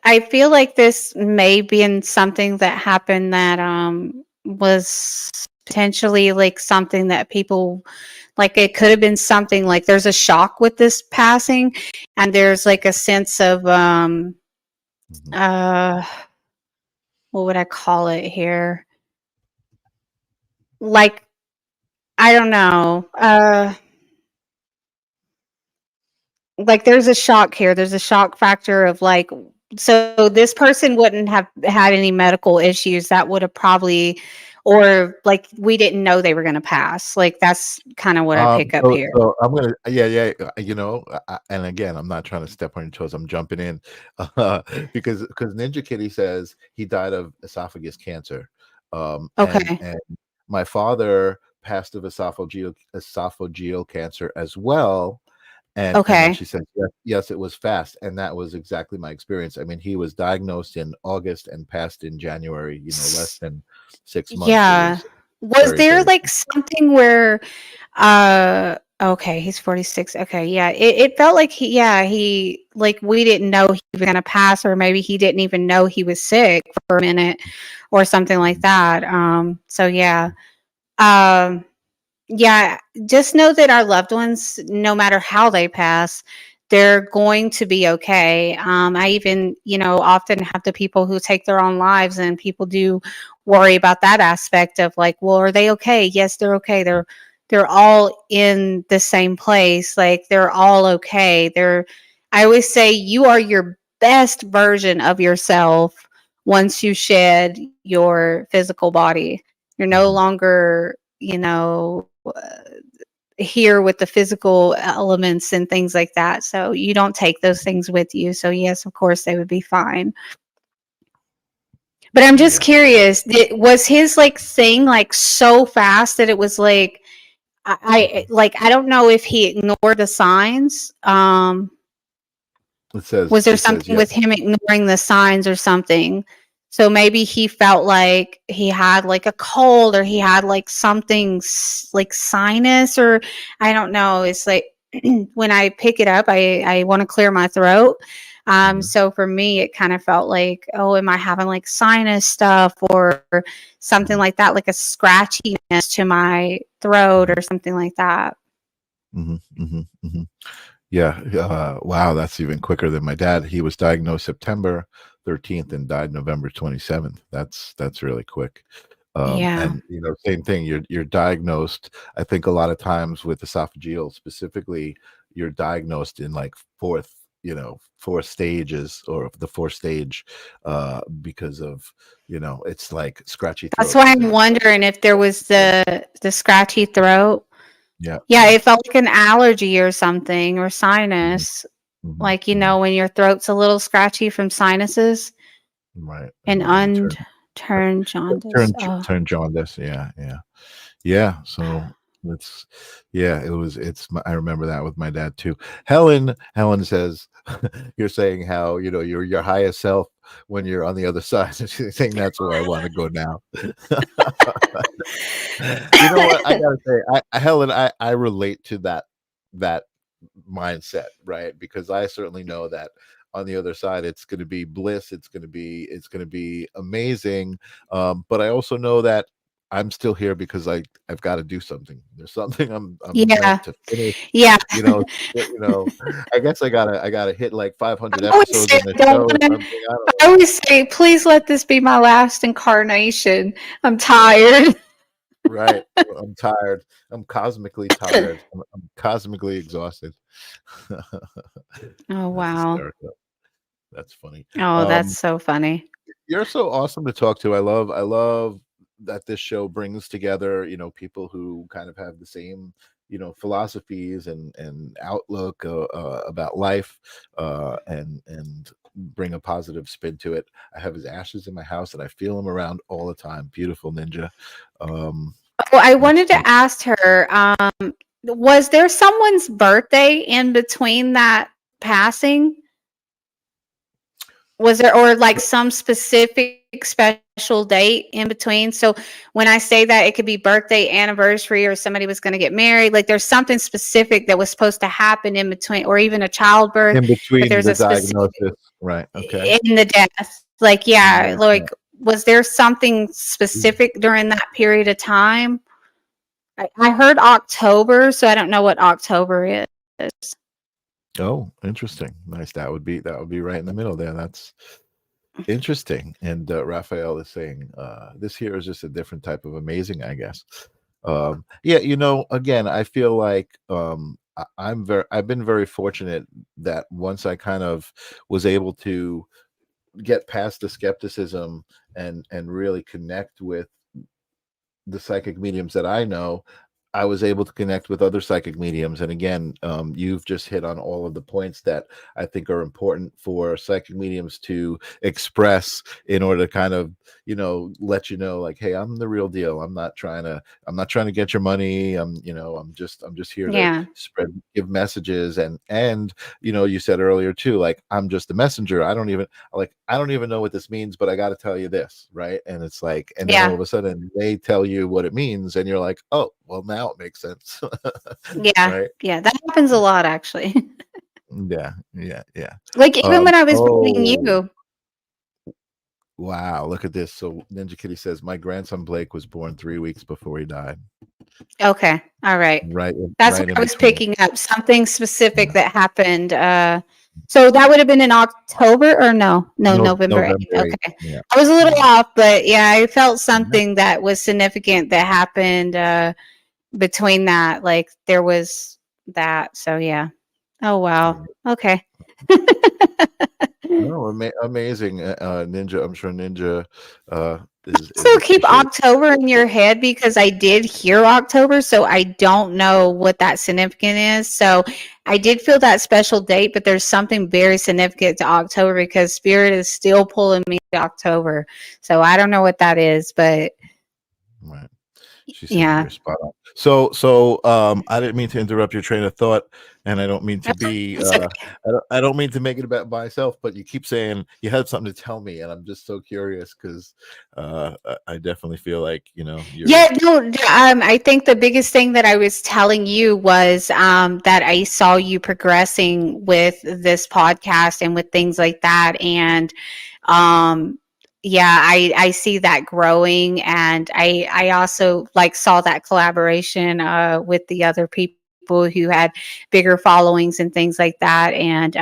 I feel like this may be in something that happened that was potentially like something that people, like it could have been something like there's a shock with this passing, and there's like a sense of Mhm. uh what would I call it here? Like, I don't know. Like there's a shock here. There's a shock factor of like, so this person wouldn't have had any medical issues that would have probably, or like we didn't know they were going to pass. Like that's kind of what I pick up here. So I'm gonna, yeah, you know, and again, I'm not trying to step on your toes. I'm jumping in because Ninja Kitty says he died of esophagus cancer, Okay. and my father passed of esophageal cancer as well. And then Okay. she said, yes, it was fast. And that was exactly my experience. I mean, he was diagnosed in August and passed in January, you know, less than 6 months. It Yeah. was Was very, there very, like something where okay, he's 46. Okay, yeah. It felt like he like we didn't know he was gonna pass, or maybe he didn't even know he was sick for a minute or something like that. So yeah. Um yeah, just know that our loved ones, no matter how they pass, they're going to be okay. I even, you know, often have the people who take their own lives, and people do worry about that aspect of like, well, are they okay? Yes, they're okay. They're all in the same place. Like they're all okay. I always say you are your best version of yourself once you shed your physical body. You're no longer, here with the physical elements and things like that. So you don't take those things with you. So yes, of course they would be fine. But I'm just curious, was his like thing like so fast that it was like I don't know if he ignored the signs. Was there something with him ignoring the signs or something? So maybe he felt like he had like a cold, or he had like something like sinus, or I don't know. It's like when I pick it up, I want to clear my throat. So for me, it kind of felt like, oh, am I having like sinus stuff or something like that, like a scratchiness to my throat or something like that. Yeah. Wow, that's even quicker than my dad. He was diagnosed September 13th and died November 27th. That's really quick. And same thing. You're diagnosed. I think a lot of times with esophageal specifically, you're diagnosed in like fourth stages, or the fourth stage, because of it's like scratchy throat. That's why I'm wondering if there was the scratchy throat. Yeah, it felt like an allergy or something, or sinus. Like when your throat's a little scratchy from sinuses, right? And unturned jaundice. Turn jaundice. Yeah. So I remember that with my dad too. Helen says, you're saying how you're your highest self when you're on the other side. She's saying that's where I want to go now. You know what I gotta say, Helen, I relate to that mindset, right? Because I certainly know that on the other side it's going to be bliss, it's going to be amazing, but I also know that I'm still here because I've got to do something. There's something I'm meant to finish. I guess I gotta hit like 500 episodes in the show. I always say, please let this be my last incarnation. I'm tired. Right. I'm tired. I'm cosmically tired. I'm cosmically exhausted. Oh, wow. That's funny. Oh, that's so funny. You're so awesome to talk to. I love that this show brings together, people who kind of have the same, philosophies and outlook about life, and bring a positive spin to it. I have his ashes in my house and I feel him around all the time. Beautiful ninja. I wanted to ask her, was there someone's birthday in between that passing? Was there, or like some specific special date in between? So when I say that, it could be birthday, anniversary, or somebody was going to get married. Like there's something specific that was supposed to happen in between, or even a childbirth. In between there's the a diagnosis, right? Okay. In the death. Like, was there something specific during that period of time? I heard October, so I don't know what October is. Oh, interesting. Nice. That would be right in the middle there. That's interesting. And Raphael is saying, this here is just a different type of amazing, I guess. Again, I feel like I've been very fortunate that once I kind of was able to get past the skepticism and really connect with the psychic mediums that I know, I was able to connect with other psychic mediums. And again, you've just hit on all of the points that I think are important for psychic mediums to express in order to kind of, let like, hey, I'm the real deal. I'm not trying to get your money. I'm just here to give messages. And, you said earlier too, like, I'm just a messenger. I don't even know what this means, but I got to tell you this. Right. And it's like, and then all of a sudden they tell you what it means. And you're like, oh, well, now it makes sense. Right? Yeah, that happens a lot, actually. Yeah. Like even when I was reading you. Wow, look at this. So Ninja Kitty says, my grandson Blake was born 3 weeks before he died. Okay, all right. Right. That's what I was picking up. Something specific that happened So that would have been in October or no, November 8th. November 8th. Okay. Yeah. I was a little off, but yeah, I felt something that was significant that happened between that. Like there was that. So yeah. Oh, wow. Okay. No, amazing, Ninja. I'm sure Ninja is So keep appreciative. October in your head because I did hear October, so I don't know what that significant is. So I did feel that special date, but there's something very significant to October because Spirit is still pulling me to October. So I don't know what that is, but Right. She's saying yeah. you're spot on. So I didn't mean to interrupt your train of thought, and I don't mean to be It's okay. I don't mean to make it about myself, but you keep saying you had something to tell me, and I'm just so curious because I definitely feel like, you know, you're Yeah, no, I think the biggest thing that I was telling you was that I saw you progressing with this podcast and with things like that. And yeah, I see that growing. And I also like saw that collaboration with the other people who had bigger followings and things like that. And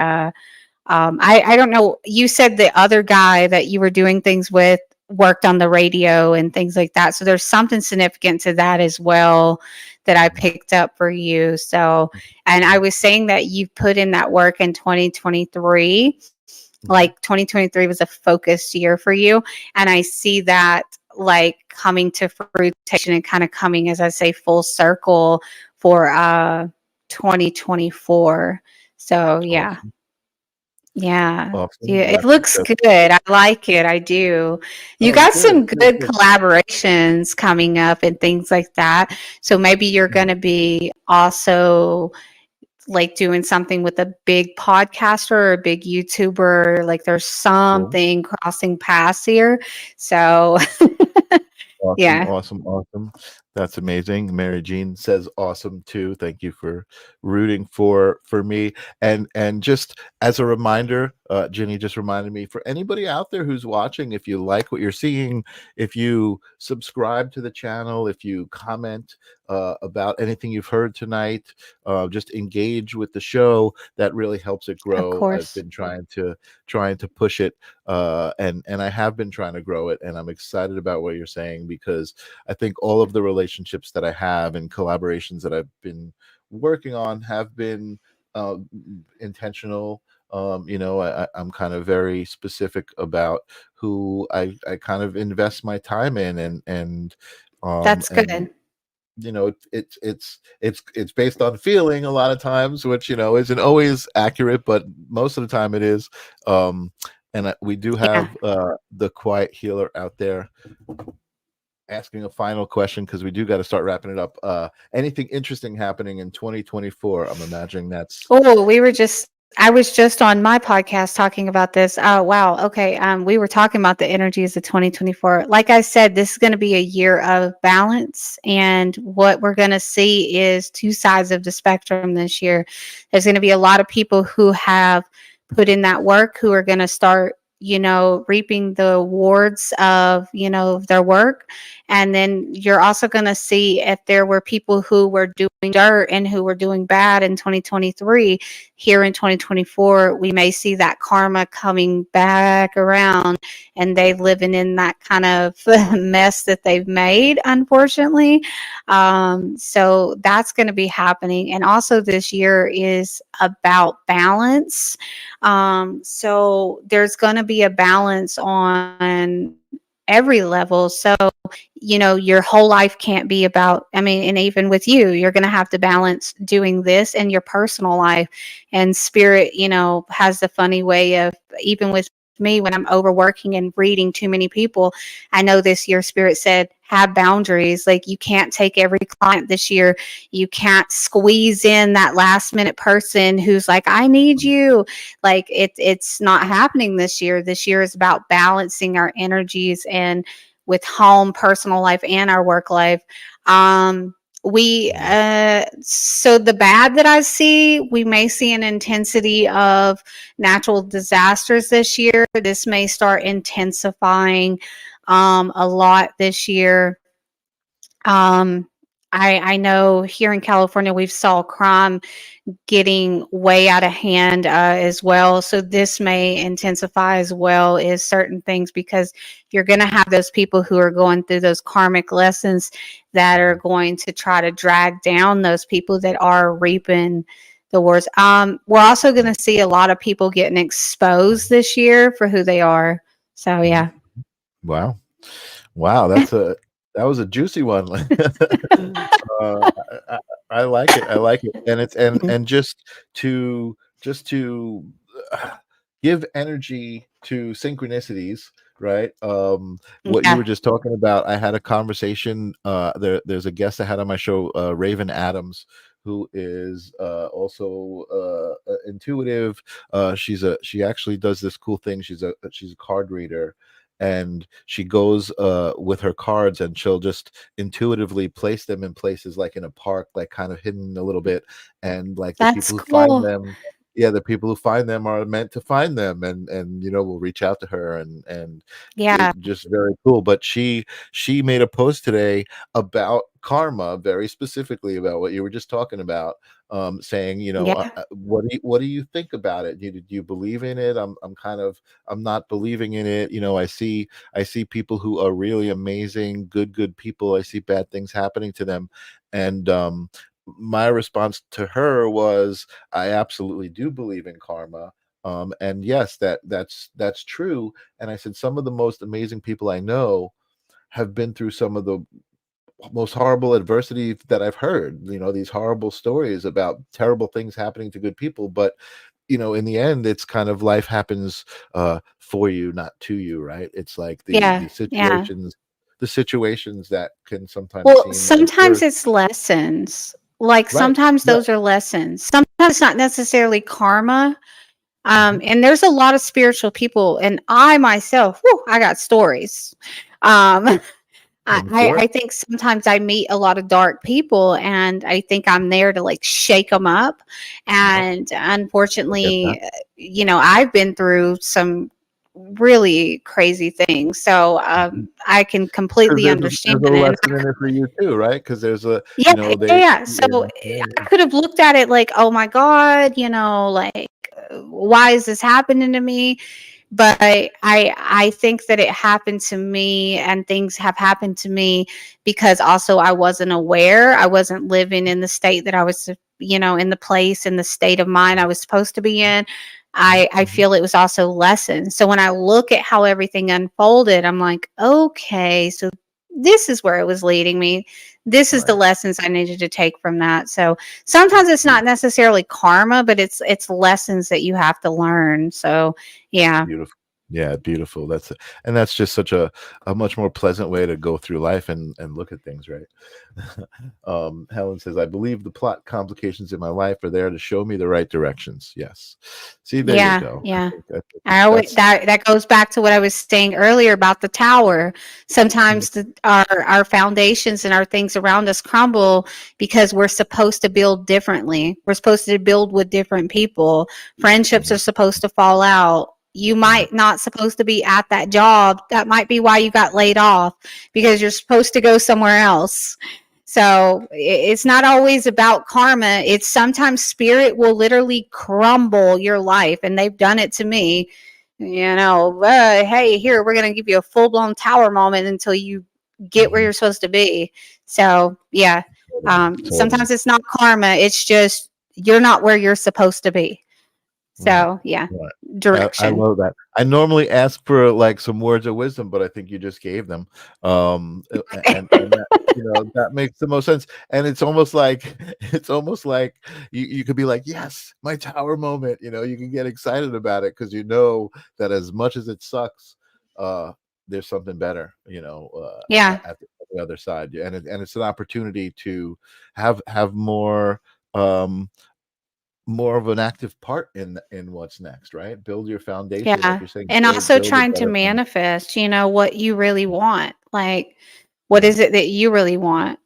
I don't know. You said the other guy that you were doing things with worked on the radio and things like that. So there's something significant to that as well that I picked up for you. So, and I was saying that you put in that work in 2023. Like 2023 was a focused year for you. And I see that like coming to fruition and kind of coming, as I say, full circle for 2024. So yeah. awesome. Yeah. Awesome. Yeah, it looks good. I like it. I do. You Oh, got some good, good good. collaborations coming up and things like that. So maybe you're going to be also like doing something with a big podcaster or a big YouTuber. Like there's Cool. something crossing paths here. So Awesome, yeah, awesome, awesome. That's amazing. Mary Jean says awesome too. Thank you for rooting for me. And just as a reminder, Ginny just reminded me, for anybody out there who's watching, if you like what you're seeing, if you subscribe to the channel, if you comment about anything you've heard tonight, just engage with the show. That really helps it of grow. I've course. been trying to push it, and I have been trying to grow it, and I'm excited about what you're saying, because I think all of the relationships that I have and collaborations that I've been working on have been intentional. You know, I'm kind of very specific about who I kind of invest my time in, and That's and good. you know, it's based on feeling a lot of times, which, you know, isn't always accurate, but most of the time it is. And we do Yeah. have the quiet healer out there asking a final question, because we do got to start wrapping it up. Anything interesting happening in 2024? I'm imagining that's Oh, I was just on my podcast talking about this. Oh, wow. Okay. We were talking about the energies of 2024. Like I said, this is going to be a year of balance. And what we're going to see is two sides of the spectrum this year. There's going to be a lot of people who have put in that work who are going to start, you know, reaping the rewards of, you know, their work. And then you're also going to see if there were people who were doing dirt and who were doing bad in 2023, here in 2024, we may see that karma coming back around and they living in that kind of mess that they've made, unfortunately. So that's going to be happening. And also this year is about balance. So there's going to be a balance on every level. So, you know, your whole life can't be about, I mean, and even with you, you're going to have to balance doing this and your personal life. And Spirit, you know, has the funny way of, even with me, when I'm overworking and reading too many people, I know this year Spirit said, have boundaries. Like you can't take every client this year. You can't squeeze in that last minute person who's like, I need you. Like it's not happening this year. This year is about balancing our energies and with home, personal life, and our work life. We so the bad that I see, we may see an intensity of natural disasters this year. This may start intensifying a lot this year. I know here in California we've saw crime getting way out of hand as well. So this may intensify as well as certain things, because you're going to have those people who are going through those karmic lessons that are going to try to drag down those people that are reaping the wars. We're also going to see a lot of people getting exposed this year for who they are. So yeah. Wow. That was a juicy one. I like it. I like it. And it's and just to give energy to synchronicities, right? What you Yeah. were just talking about, I had a conversation. There's a guest I had on my show, Raven Adams, who is also intuitive. She actually does this cool thing. She's a card reader, and she goes with her cards, and she'll just intuitively place them in places like in a park, like kind of hidden a little bit, and like the That's people who find cool. them, yeah, the people who find them are meant to find them, and will reach out to her, and Yeah. just very cool. But she made a post today about karma, very specifically about what you were just talking about, saying, Yeah. what do you think about it? Do you believe in it? I'm not believing in it. I see people who are really amazing, good people. I see bad things happening to them, and my response to her was, I absolutely do believe in karma. And yes, that's true. And I said, some of the most amazing people I know have been through some of the most horrible adversity that I've heard, these horrible stories about terrible things happening to good people. But, in the end, it's kind of life happens for you, not to you, right? It's like Yeah. Yeah. the situations that can sometimes Well, seem sometimes adverse. it's lessons. Like Right. sometimes Right. those are lessons. Sometimes it's not necessarily karma. Mhm. And there's a lot of spiritual people, and I myself, whew, I got stories. Um, I'm sure. I think sometimes I meet a lot of dark people, and I think I'm there to like shake them up. Yep. And I get that. unfortunately, I've been through some really crazy things. So Mhm. I can 'Cause completely there's understand a it. lesson in it for you too, right? Because there's a, Yeah, yeah, they, yeah. So I yeah. could have looked at it like, oh my God, like, why is this happening to me? But I think that it happened to me, and things have happened to me because also I wasn't aware. I wasn't living in the state that I was, in the place, in the state of mind I was supposed to be in. I Mhm. feel it was also lessons. So when I look at how everything unfolded, I'm like, okay, so this is where it was leading me. This is the Right. lessons I needed to take from that. So sometimes it's not necessarily karma, but it's lessons that you have to learn. So yeah. Beautiful. Yeah, beautiful. And that's just such a much more pleasant way to go through life and look at things, right? Helen says, I believe the plot complications in my life are there to show me the right directions. Yes. See, there you Yeah, go. yeah. I think I always, that's that goes back to what I was saying earlier about the tower. mm, Sometimes our foundations and our things around us crumble because we're supposed to build differently. We're supposed to build with different people. Friendships mhm, are supposed to fall out. You right. might not supposed to be at that job. That might be why you got laid off, because you're supposed to go somewhere else. So it's not always about karma. It's sometimes spirit will literally crumble your life, and they've done it to me. Hey, here, we're going to give you a full blown tower moment until you get where Mhm, you're supposed to be. So, yeah, totally. Totally. sometimes it's not karma, it's just you're not where you're supposed to be. Right. So, yeah, Right. I direction. love that. I normally ask for like some words of wisdom, but I think you just gave them. And that, that makes the most sense. And it's almost like you could be like, yes, my tower moment. You can get excited about it because that as much as it sucks, uh, there's something better. Yeah, At the other side, and it's an opportunity to have more of an active part in what's next, right? Build your foundation, like yeah. you're saying, And also build a trying to better foundation. manifest, what you really want. Like, what Right. is it that you really want?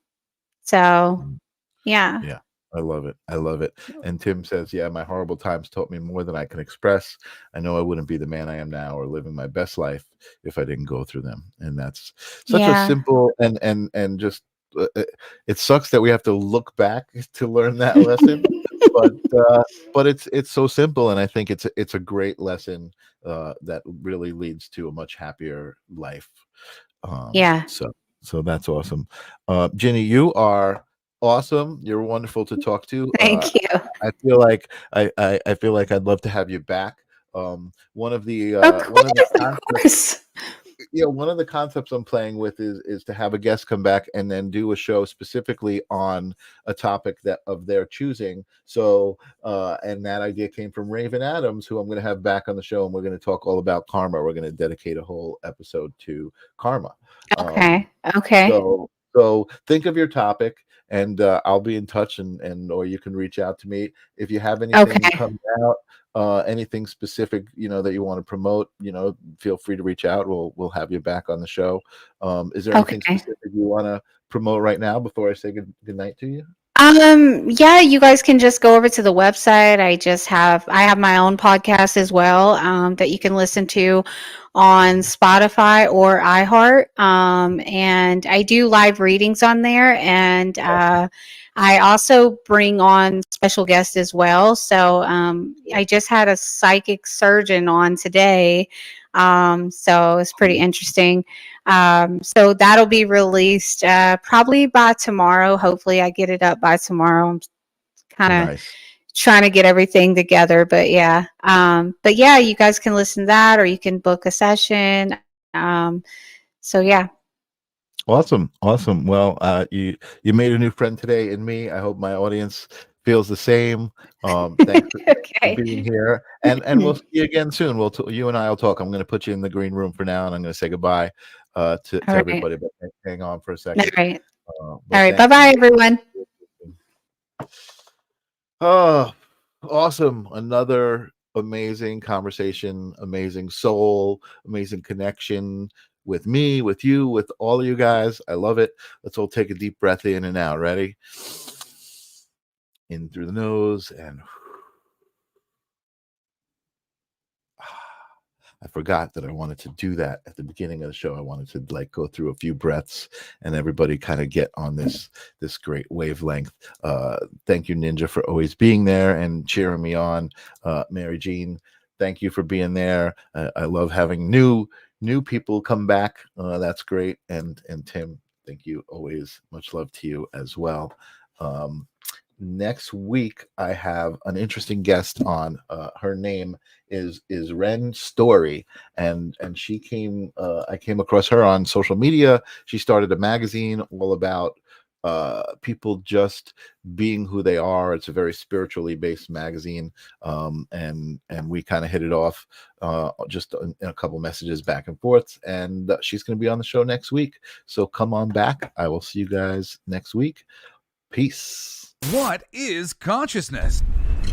So, Mhm. yeah. Yeah. I love it. I love it. And Tim says, yeah, my horrible times taught me more than I can express. I know I wouldn't be the man I am now or living my best life if I didn't go through them. And that's such a Yeah. simple and just it sucks that we have to look back to learn that lesson, but it's so simple, and I think it's a great lesson that really leads to a much happier life. Yeah. So that's awesome. Ginny, you are awesome. You're wonderful to talk to. Thank you. I feel like I feel like I'd love to have you back. One of the Of course. one of the concepts I'm playing with is to have a guest come back and then do a show specifically on a topic that of their choosing. So and that idea came from Raven Adams, who I'm going to have back on the show, and we're going to talk all about karma. We're going to dedicate a whole episode to karma. Okay. So think of your topic, and I'll be in touch, and or you can reach out to me if you have anything come out, anything specific that you want to promote. Feel free to reach out. We'll have you back on the show. Is there anything specific you want to promote right now before I say good night to you? Yeah, you guys can just go over to the website. I have my own podcast as well, that you can listen to on Spotify or iHeart. And I do live readings on there, and I also bring on special guests as well. So I just had a psychic surgeon on today. So it's pretty interesting. So that'll be released probably by tomorrow. Hopefully I get it up by tomorrow. I'm kind of trying to get everything together, but yeah, you guys can listen to that, or you can book a session. So yeah. Awesome. Well, you made a new friend today in me. I hope my audience feels the same. Thanks for being here, and we'll see you again soon. You and I will talk. I'm going to put you in the green room for now, and I'm going to say goodbye to everybody. But hang on for a second. All right. Bye-bye, everyone. Oh, awesome. Another amazing conversation, amazing soul, amazing connection with me, with you, with all of you guys. I love it. Let's all take a deep breath in and out. Ready? In through the nose, and I forgot that I wanted to do that at the beginning of the show. I wanted to go through a few breaths and everybody kind of get on this great wavelength. Thank you, Ninja, for always being there and cheering me on. Mary Jean, thank you for being there. I love having new people come back. That's great. And Tim, thank you. Always much love to you as well. Next week, I have an interesting guest on. Her name is Ren Story, and she came. I came across her on social media. She started a magazine all about people just being who they are. It's a very spiritually based magazine, and we kind of hit it off just in a couple messages back and forth. And she's going to be on the show next week. So come on back. I will see you guys next week. Peace. What is consciousness?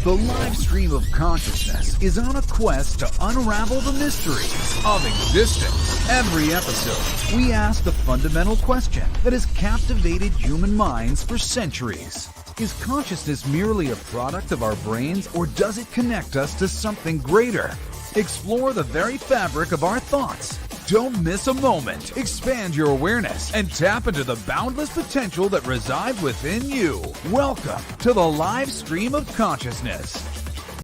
The live stream of consciousness is on a quest to unravel the mysteries of existence. Every episode, we ask the fundamental question that has captivated human minds for centuries. Is consciousness merely a product of our brains, or does it connect us to something greater? Explore the very fabric of our thoughts. Don't miss a moment. Expand your awareness and tap into the boundless potential that resides within you. Welcome to the live stream of consciousness.